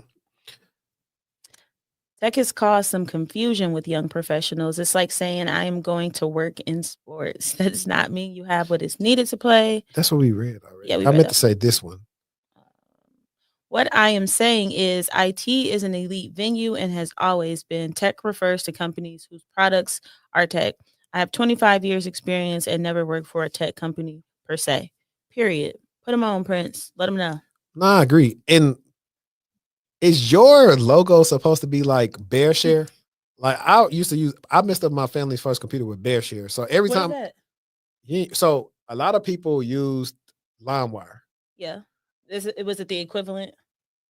Tech has caused some confusion with young professionals. It's like saying I am going to work in sports. That does not mean you have what is needed to play. That's what we read already. Yeah, we I read meant that. to say this one. What I am saying is IT is an elite venue and has always been. Tech refers to companies whose products are tech. I have 25 years experience and never worked for a tech company per se. Period. Put them on, Prince. Let them know. No, I agree. And is your logo supposed to be like BearShare? Like I messed up my family's first computer with BearShare. So every What time is that? so a lot of people used LimeWire. Yeah. Was it the equivalent?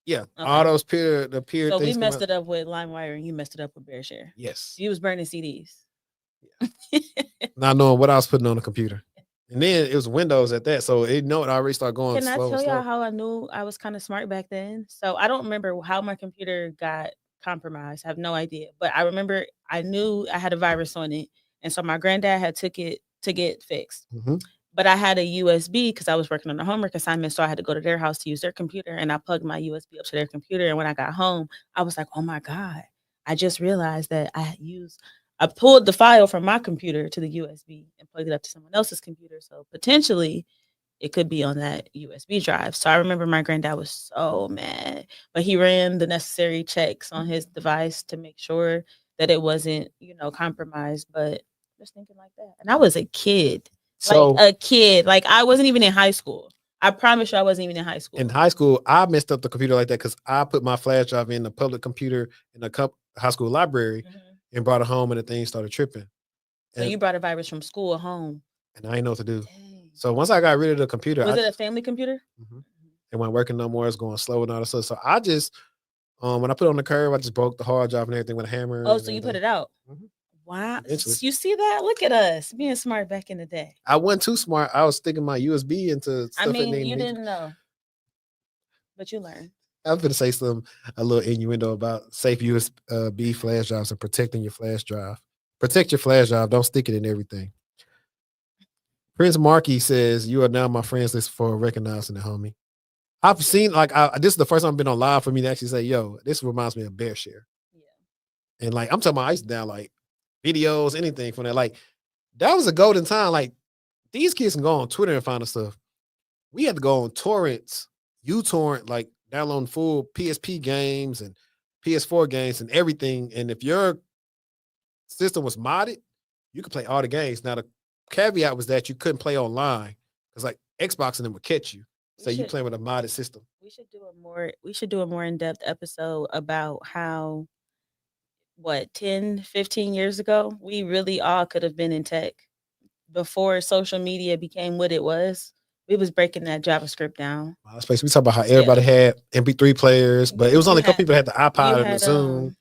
Yeah. Okay. All those peer So things. we messed it up with LimeWire and you messed it up with BearShare. Yes. You was burning CDs. Yeah. Not knowing what I was putting on the computer. And then it was Windows at that. So it already started going Can I slow. tell y'all how I knew I was kind of smart back then? So I don't remember how my computer got compromised. I have no idea. But I remember I knew I had a virus on it. And so my granddad had took it to get fixed. Mm-hmm. But I had a USB because I was working on a homework assignment. So I had to go to their house to use their computer. And I plugged my USB up to their computer. And when I got home, I was like, oh my God, I just realized that I pulled the file from my computer to the USB and plugged it up to someone else's computer. So potentially it could be on that USB drive. So I remember my granddad was so mad, but he ran the necessary checks on his device to make sure that it wasn't, compromised. But just thinking like that. And I was a kid. So like a kid. Like I wasn't even in high school. I promise you I wasn't even in high school. In high school, I messed up the computer like that because I put my flash drive in the public computer in the high school library and brought it home, and the thing started tripping. So you brought a virus from school home. And I didn't know what to do. Dang. So once I got rid of the computer. Was it a family computer? It wasn't working no more. It's going slow and all that stuff. So I just, when I put it on the curb, I just broke the hard drive and everything with a hammer. Oh, so you put it out? Wow. Eventually. You see that? Look at us being smart back in the day. I wasn't too smart. I was sticking my USB into stuff. You didn't know. But you learned. I was going to say a little innuendo about safe USB flash drives and protecting your flash drive. Protect your flash drive. Don't stick it in everything. Prince Markey says, you are now my friends list for recognizing the homie. I've seen, this is the first time I've been on live for me to actually say, yo, this reminds me of BearShare. Yeah. And I'm talking about, I used to download videos, anything from that. That was a golden time. These kids can go on Twitter and find the stuff. We had to go on torrents, uTorrent, downloading full PSP games and PS4 games and everything. And if your system was modded, you could play all the games. Now, the caveat was that you couldn't play online because Xbox and them would catch you. So you playing with a modded system. We should do a more in-depth episode about how 10, 15 years ago, we really all could have been in tech before social media became what it was. We was breaking that JavaScript down. We talk about how everybody had MP3 players, but it was only a couple people that had the iPod and the Zoom.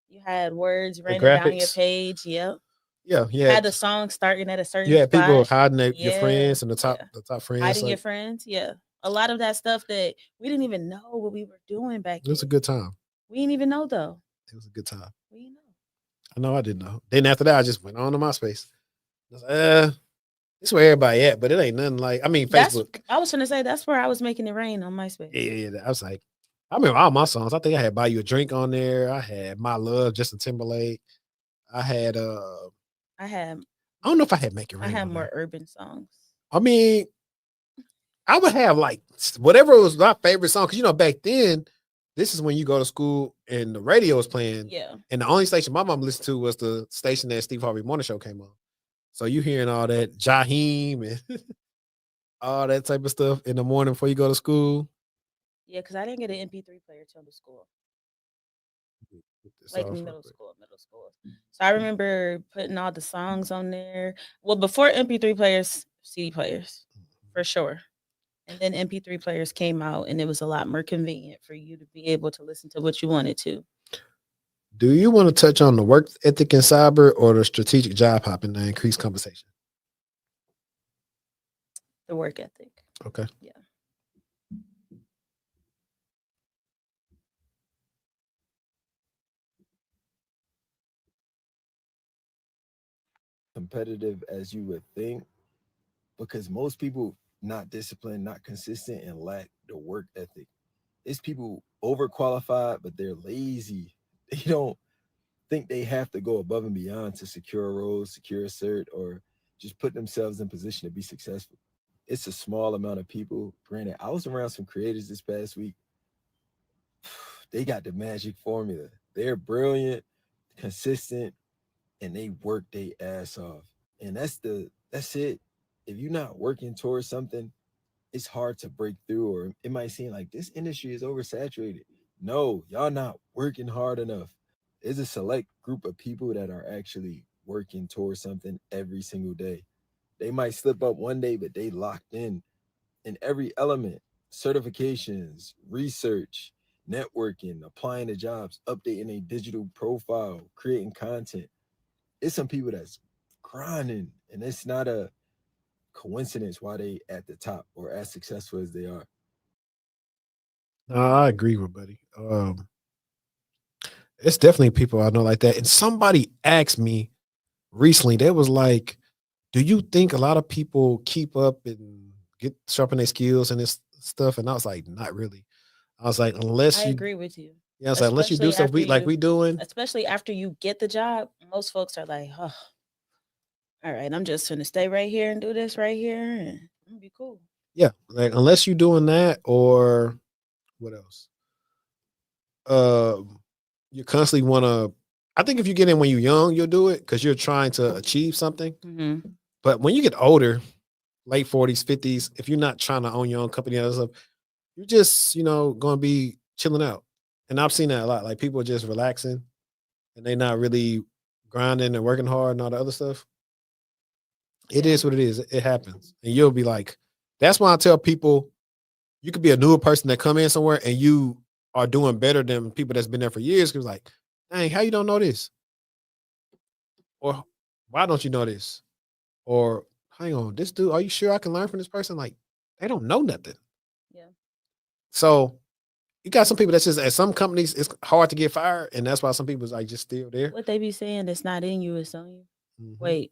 You had words raining down your page. Yep. Yeah, you had the song starting at a certain. You had spot. People hiding your friends and the top friends. Hiding your friends. Yeah, a lot of that stuff that we didn't even know what we were doing back then. It was a good time. We didn't even know though. It was a good time. We didn't know. I know I didn't know. Then after that, I just went on to MySpace. I was this is where everybody at, but it ain't nothing Facebook. I was trying to say that's where I was making it rain on MySpace. Yeah. I was I remember all my songs. I think I had Buy You a Drink on there. I had My Love, Justin Timberlake. I don't know if I had Make It Rain. I had more urban songs. I would have like whatever was my favorite song. Cause back then, this is when you go to school and the radio was playing. Yeah. And the only station my mom listened to was the station that Steve Harvey Morning Show came on. So you hearing all that Jaheim and all that type of stuff in the morning before you go to school. Yeah, because I didn't get an MP3 player till the school. It's Like off real middle quick. school. So I remember putting all the songs on there. Well, before MP3 players, CD players, for sure. And then MP3 players came out, and it was a lot more convenient for you to be able to listen to what you wanted to. Do you want to touch on the work ethic in cyber or the strategic job hopping to increase compensation? The work ethic. Okay. Yeah. Competitive as you would think, because most people not disciplined, not consistent, and lack the work ethic. It's people overqualified, but they're lazy. They don't think they have to go above and beyond to secure a role, secure a cert, or just put themselves in position to be successful. It's a small amount of people. Granted, I was around some creators this past week. They got the magic formula. They're brilliant, consistent, and they work their ass off. And that's it. If you're not working towards something, it's hard to break through, or it might seem like this industry is oversaturated. No, y'all not working hard enough. There's a select group of people that are actually working towards something every single day. They might slip up one day, but they locked in every element: certifications, research, networking, applying to jobs, updating a digital profile, creating content. It's some people that's grinding, and it's not a coincidence why they at the top or as successful as they are. No, I agree with buddy. It's definitely people I know like that. And somebody asked me recently, they was like, do you think a lot of people keep up and get sharpen their skills and this stuff? And I was like, not really. I was like, I agree with you. I was like, unless you do stuff we doing. Especially after you get the job, most folks are like, oh, all right, I'm just gonna stay right here and do this right here and it'll be cool. Yeah, like unless you doing that or what else? You constantly want to. I think if you get in when you're young, you'll do it because you're trying to achieve something. Mm-hmm. But when you get older, late 40s, 50s, if you're not trying to own your own company and other stuff, you're just going to be chilling out. And I've seen that a lot. Like people are just relaxing and they're not really grinding and working hard and all the other stuff. It is what it is. It happens. And you'll be like, that's why I tell people you could be a newer person that come in somewhere and you are doing better than people that's been there for years. Cause like, dang, how you don't know this? Or why don't you know this? Or hang on, this dude, are you sure I can learn from this person? Like, they don't know nothing. Yeah. So you got some people that's just at some companies, it's hard to get fired. And that's why some people's like just still there. What they be saying, it's not in you, it's on you. Mm-hmm. Wait,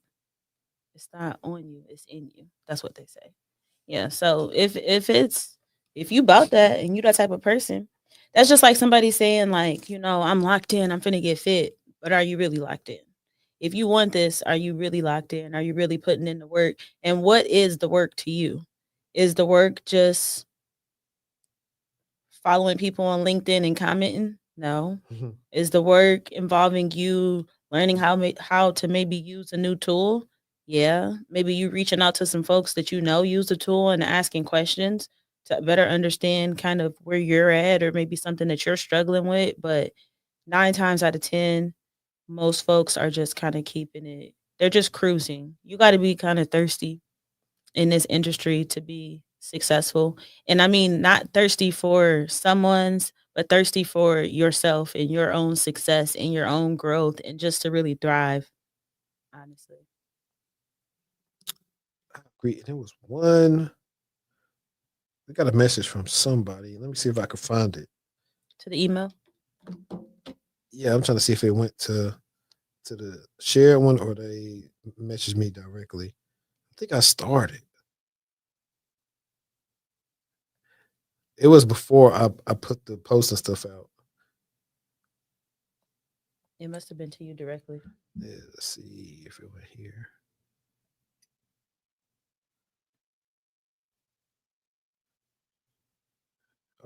it's not on you, it's in you. That's what they say. Yeah. So if you bought that and you that type of person, that's just like somebody saying like, I'm locked in, I'm finna get fit, but are you really locked in? If you want this, are you really locked in? Are you really putting in the work? And what is the work to you? Is the work just following people on LinkedIn and commenting? No. Mm-hmm. Is the work involving you learning how to maybe use a new tool? Yeah. Maybe you reaching out to some folks that use the tool and asking questions to better understand kind of where you're at or maybe something that you're struggling with. But 9 times out of 10, most folks are just kind of keeping it. They're just cruising. You got to be kind of thirsty in this industry to be successful. And I mean, not thirsty for someone's, but thirsty for yourself and your own success and your own growth and just to really thrive, honestly. I agree. There was one. I got a message from somebody. Let me see if I can find it. To the email? Yeah, I'm trying to see if it went to the share one or they messaged me directly. I think I started. It was before I put the post and stuff out. It must have been to you directly. Yeah, let's see if it went here.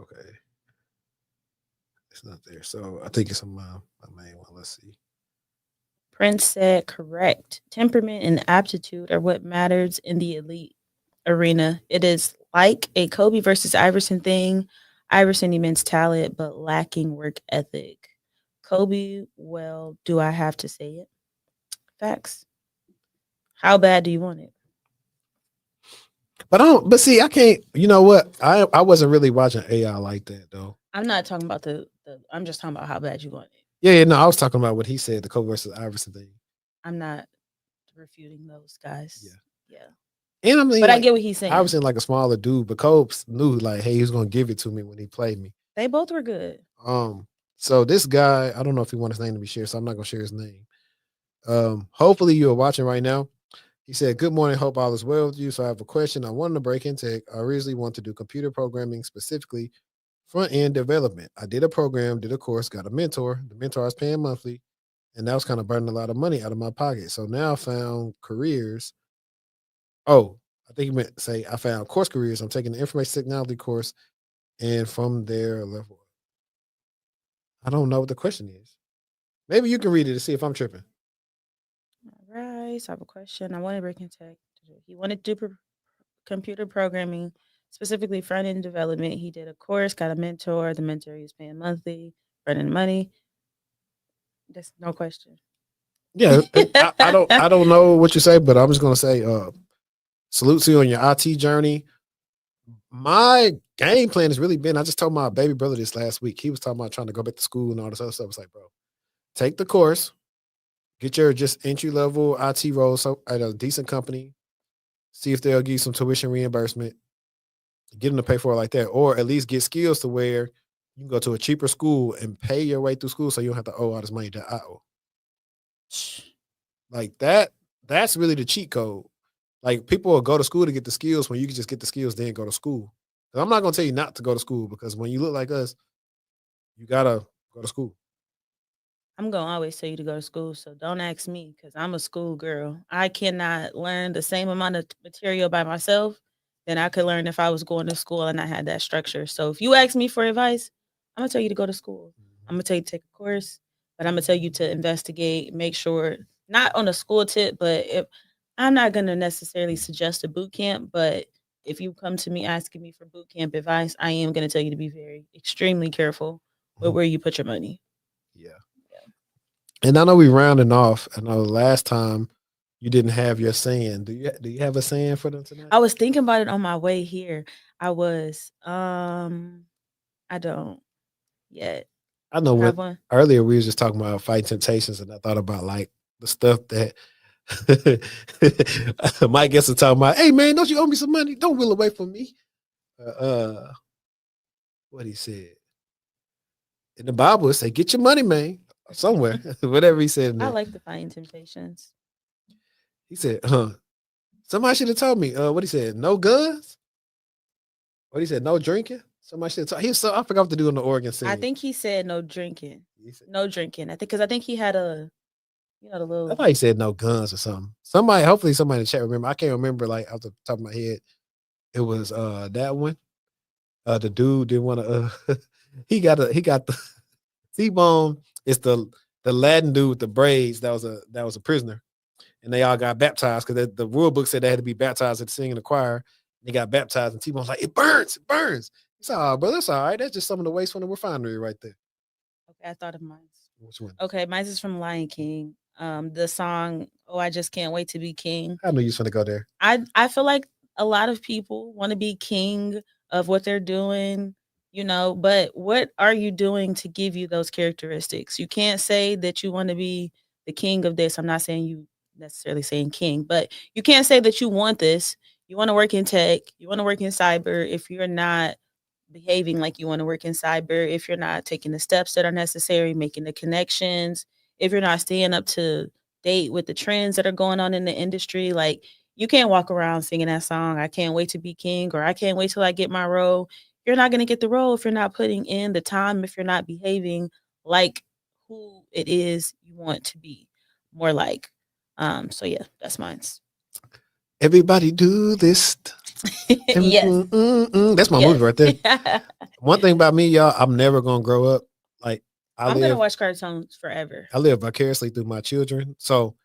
Okay. It's not there. So I think it's on my main one. Let's see. Prince said, correct. Temperament and aptitude are what matters in the elite arena. It is like a Kobe versus Iverson thing. Iverson immense talent, but lacking work ethic. Kobe, well, do I have to say it? Facts. How bad do you want it? But I don't. But see, I can't. You know what? I wasn't really watching AI like that though. I'm not talking about the I'm just talking about how bad you want it. Yeah, no, I was talking about what he said, the Kobe versus Iverson thing. I'm not refuting those guys. Yeah. And I mean, But I like, get what he's saying. Iverson like a smaller dude, but Kobe knew like, hey, he was gonna give it to me when he played me. They both were good. So this guy, I don't know if he wants his name to be shared, so I'm not gonna share his name. Hopefully you are watching right now. He said, "Good morning. Hope all is well with you. So I have a question. I wanted to break in tech. I originally want to do computer programming, specifically front end development. I did a program, did a course, got a mentor. The mentor I was paying monthly, and that was kind of burning a lot of money out of my pocket. So now I found careers. Oh, I think he meant to say I found course careers. I'm taking the information technology course, and from there level. I don't know what the question is. Maybe you can read it to see if I'm tripping. All right. So I have a question. I want to break in tech. He wanted to do computer programming, specifically front end development. He did a course, got a mentor. The mentor he was paying monthly, running money. That's no question. Yeah, I don't know what you say, but I'm just gonna say, salute to you on your IT journey. My game plan has really been. I just told my baby brother this last week. He was talking about trying to go back to school and all this other stuff. I was like, bro, take the course, get your just entry level IT role so at a decent company. See if they'll give you some tuition reimbursement. Get them to pay for it like that, or at least get skills to where you can go to a cheaper school and pay your way through school, so you don't have to owe all this money that I owe. Like that. That's really the cheat code. Like people will go to school to get the skills when you can just get the skills, then go to school. And I'm not gonna tell you not to go to school because when you look like us, you gotta go to school. I'm going to always tell you to go to school. So don't ask me because I'm a school girl. I cannot learn the same amount of material by myself than I could learn if I was going to school and I had that structure. So if you ask me for advice, I'm going to tell you to go to school. I'm going to tell you to take a course, but I'm going to tell you to investigate, make sure, not on a school tip, but if I'm not going to necessarily suggest a boot camp, but if you come to me asking me for boot camp advice, I am going to tell you to be very extremely careful with where you put your money. Yeah. And I know we rounding off. I know last time you didn't have your saying. Do you have a saying for them tonight? I was thinking about it on my way here. I don't yet. I know Have what one? earlier we was just talking about fighting temptations, and I thought about like the stuff that Mike gets to talk about. Hey man, don't you owe me some money? Don't will away from me. What he said in the Bible, it say, "Get your money, man." Somewhere, whatever he said. I like the fighting temptations. He said, somebody should have told me. What he said, no guns. What he said, no drinking. Somebody should have told. I forgot what to do in the Oregon scene. I think he said no drinking. No drinking. I think because I think he had the little. I thought he said no guns or something. Hopefully somebody in the chat remember. I can't remember like off the top of my head. It was that one. The dude didn't want to. He got the T-Bone. It's the Latin dude with the braids that was a prisoner, and they all got baptized because the rule book said they had to be baptized at singing the choir. They got baptized, and T-Bone's like, it burns. He said, "Oh, brother, that's all right. That's just some of the waste from the refinery right there." Okay, I thought of mine. Which one? Okay, mine is from Lion King. The song "Oh, I Just Can't Wait to Be King." I knew you was going to go there. I feel like a lot of people want to be king of what they're doing, but what are you doing to give you those characteristics? You can't say that you want to be the king of this. I'm not saying you necessarily saying king, but you can't say that you want this. You want to work in tech, you want to work in cyber if you're not behaving like you want to work in cyber, if you're not taking the steps that are necessary, making the connections, if you're not staying up to date with the trends that are going on in the industry. Like, you can't walk around singing that song, I can't wait to be king, or I can't wait till I get my role. You're not going to get the role if you're not putting in the time, if you're not behaving like who it is you want to be more like. So yeah, that's mine. Everybody do this. Yes. That's my movie right there. Yes. One thing about me, y'all, I'm never gonna grow up. Like I'm gonna watch cartoons forever. I live vicariously through my children. So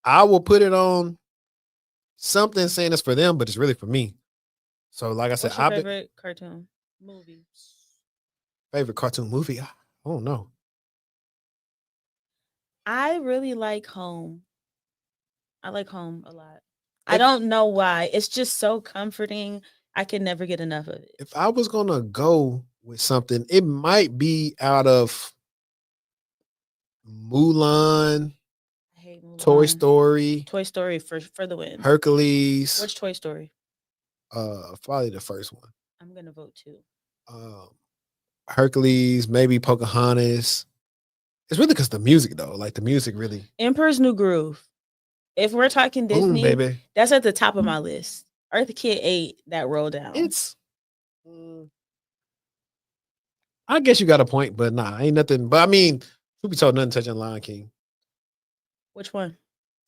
I will put it on something saying it's for them, but it's really for me. So like I said, What's your favorite cartoon movie? Favorite cartoon movie? I don't know. I really like Home. I like Home a lot. I don't know why. It's just so comforting. I can never get enough of it. If I was gonna go with something, it might be out of Mulan, I hate Mulan. Toy Story. Toy Story for the win. Hercules. Which Toy Story? Probably the first one. I'm gonna vote too. Hercules, maybe Pocahontas. It's really because the music though. Like the music really. Emperor's New Groove. If we're talking Disney, baby. That's at the top of my list. Eartha Kitt 8, that roll down. It's I guess you got a point, but nah, ain't nothing. But I mean, who be told nothing touching Lion King? Which one?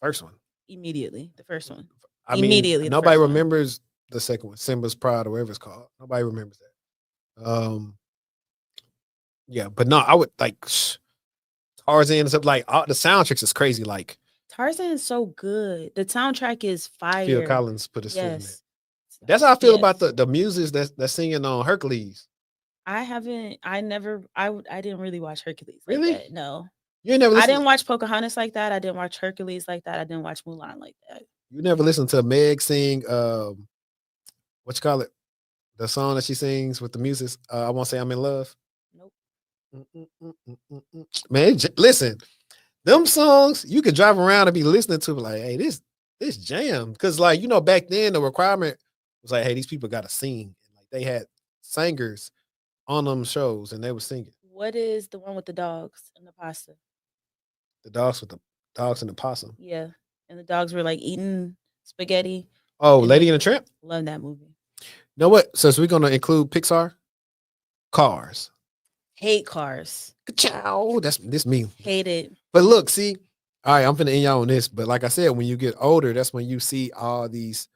First one. Immediately. The first one. I Immediately. mean, nobody remembers the second one, Simba's Pride or whatever it's called. Nobody remembers that. Yeah, but no, I would like Tarzan and stuff. Like the soundtracks is crazy. Like Tarzan is so good. The soundtrack is fire. Phil Collins put his foot in Yes. it. That's how I feel about the muses that's singing on Hercules. I didn't really watch Hercules. Really? Like that. No. You ain't never listened. I didn't watch Pocahontas like that. I didn't watch Hercules like that. I didn't watch Mulan like that. You never listened to Meg sing what you call it? The song that she sings with the muses. I won't say I'm in love. Nope. Man, listen, them songs you could drive around and be listening to, like, hey, this jam. Because, like, back then the requirement was like, hey, these people got to sing. Like they had singers on them shows and they were singing. What is the one with the dogs and the pasta? The dogs with the dogs and the possum. Yeah, and the dogs were like eating spaghetti. Oh, Lady and the Tramp. Love that movie. You know what? So we're gonna include Pixar. Cars. Hate Cars. Ciao. This me. Hate it. But look, see, all right, I'm finna end y'all on this. But like I said, when you get older, that's when you see all these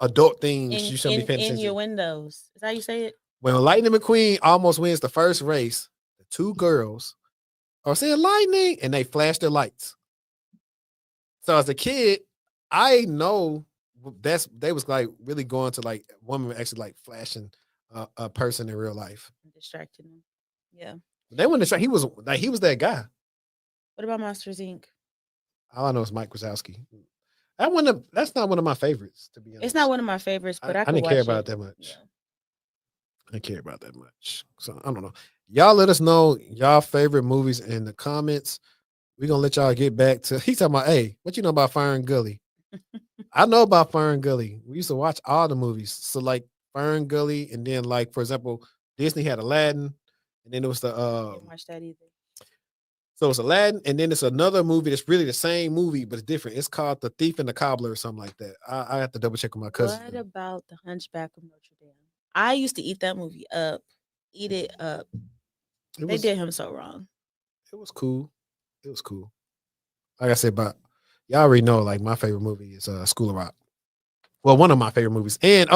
adult things you shouldn't be paying attention to. In your windows. Is that how you say it? When Lightning McQueen almost wins the first race, the two girls are saying lightning and they flash their lights. So as a kid, I know they was like really going to like women actually like flashing a person in real life. Distracting them. Yeah. They wouldn't distract. He was that guy. What about Monsters Inc? All I know is Mike Wazowski. That's not one of my favorites, to be honest. It's not one of my favorites, but I didn't care about it that much. Yeah. I didn't care about that much. So I don't know. Y'all let us know y'all favorite movies in the comments. We're gonna let y'all get back to he's talking about, hey, what you know about Fern Gully? I know about Fern Gully. We used to watch all the movies. So like Fern Gully, and then like, for example, Disney had Aladdin, and then it was the I didn't watch that either. So it's Aladdin, and then it's another movie that's really the same movie, but it's different. It's called The Thief and the Cobbler or something like that. I have to double check with my cousin. What about The Hunchback of Notre Dame? I used to eat that movie up. Eat it up. They did him so wrong. It was cool. It was cool. Like I said, but y'all already know, like, my favorite movie is School of Rock. Well, one of my favorite movies. And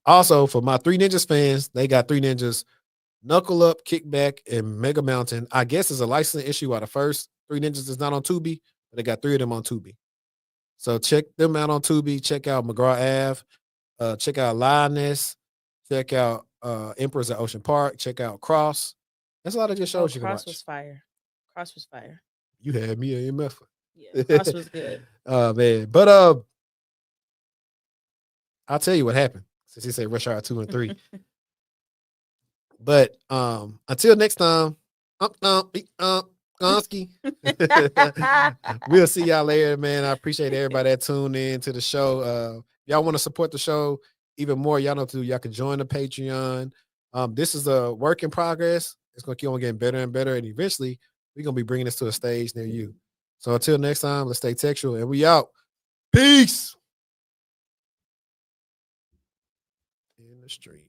also for my Three Ninjas fans, they got Three Ninjas, Knuckle Up, Kickback, and Mega Mountain. I guess it's a licensing issue why the first Three Ninjas is not on Tubi, but they got 3 of them on Tubi. So check them out on Tubi. Check out McGraw Ave. Check out Lioness. Check out Emperors at Ocean Park. Check out Cross. That's a lot of good shows you can watch. Cross was fire. Cross was fire. You had me a MF. Yeah, Cross was good. Oh man. But I'll tell you what happened since he said Rush Hour 2 and 3. But until next time, Gonski. We'll see y'all later, man. I appreciate everybody that tuned in to the show. Y'all want to support the show even more, y'all know what to do. Y'all can join the Patreon. This is a work in progress. It's going to keep on getting better and better, and eventually we're going to be bringing this to a stage near you. So until next time, let's stay textual, and we out. Peace. In the stream.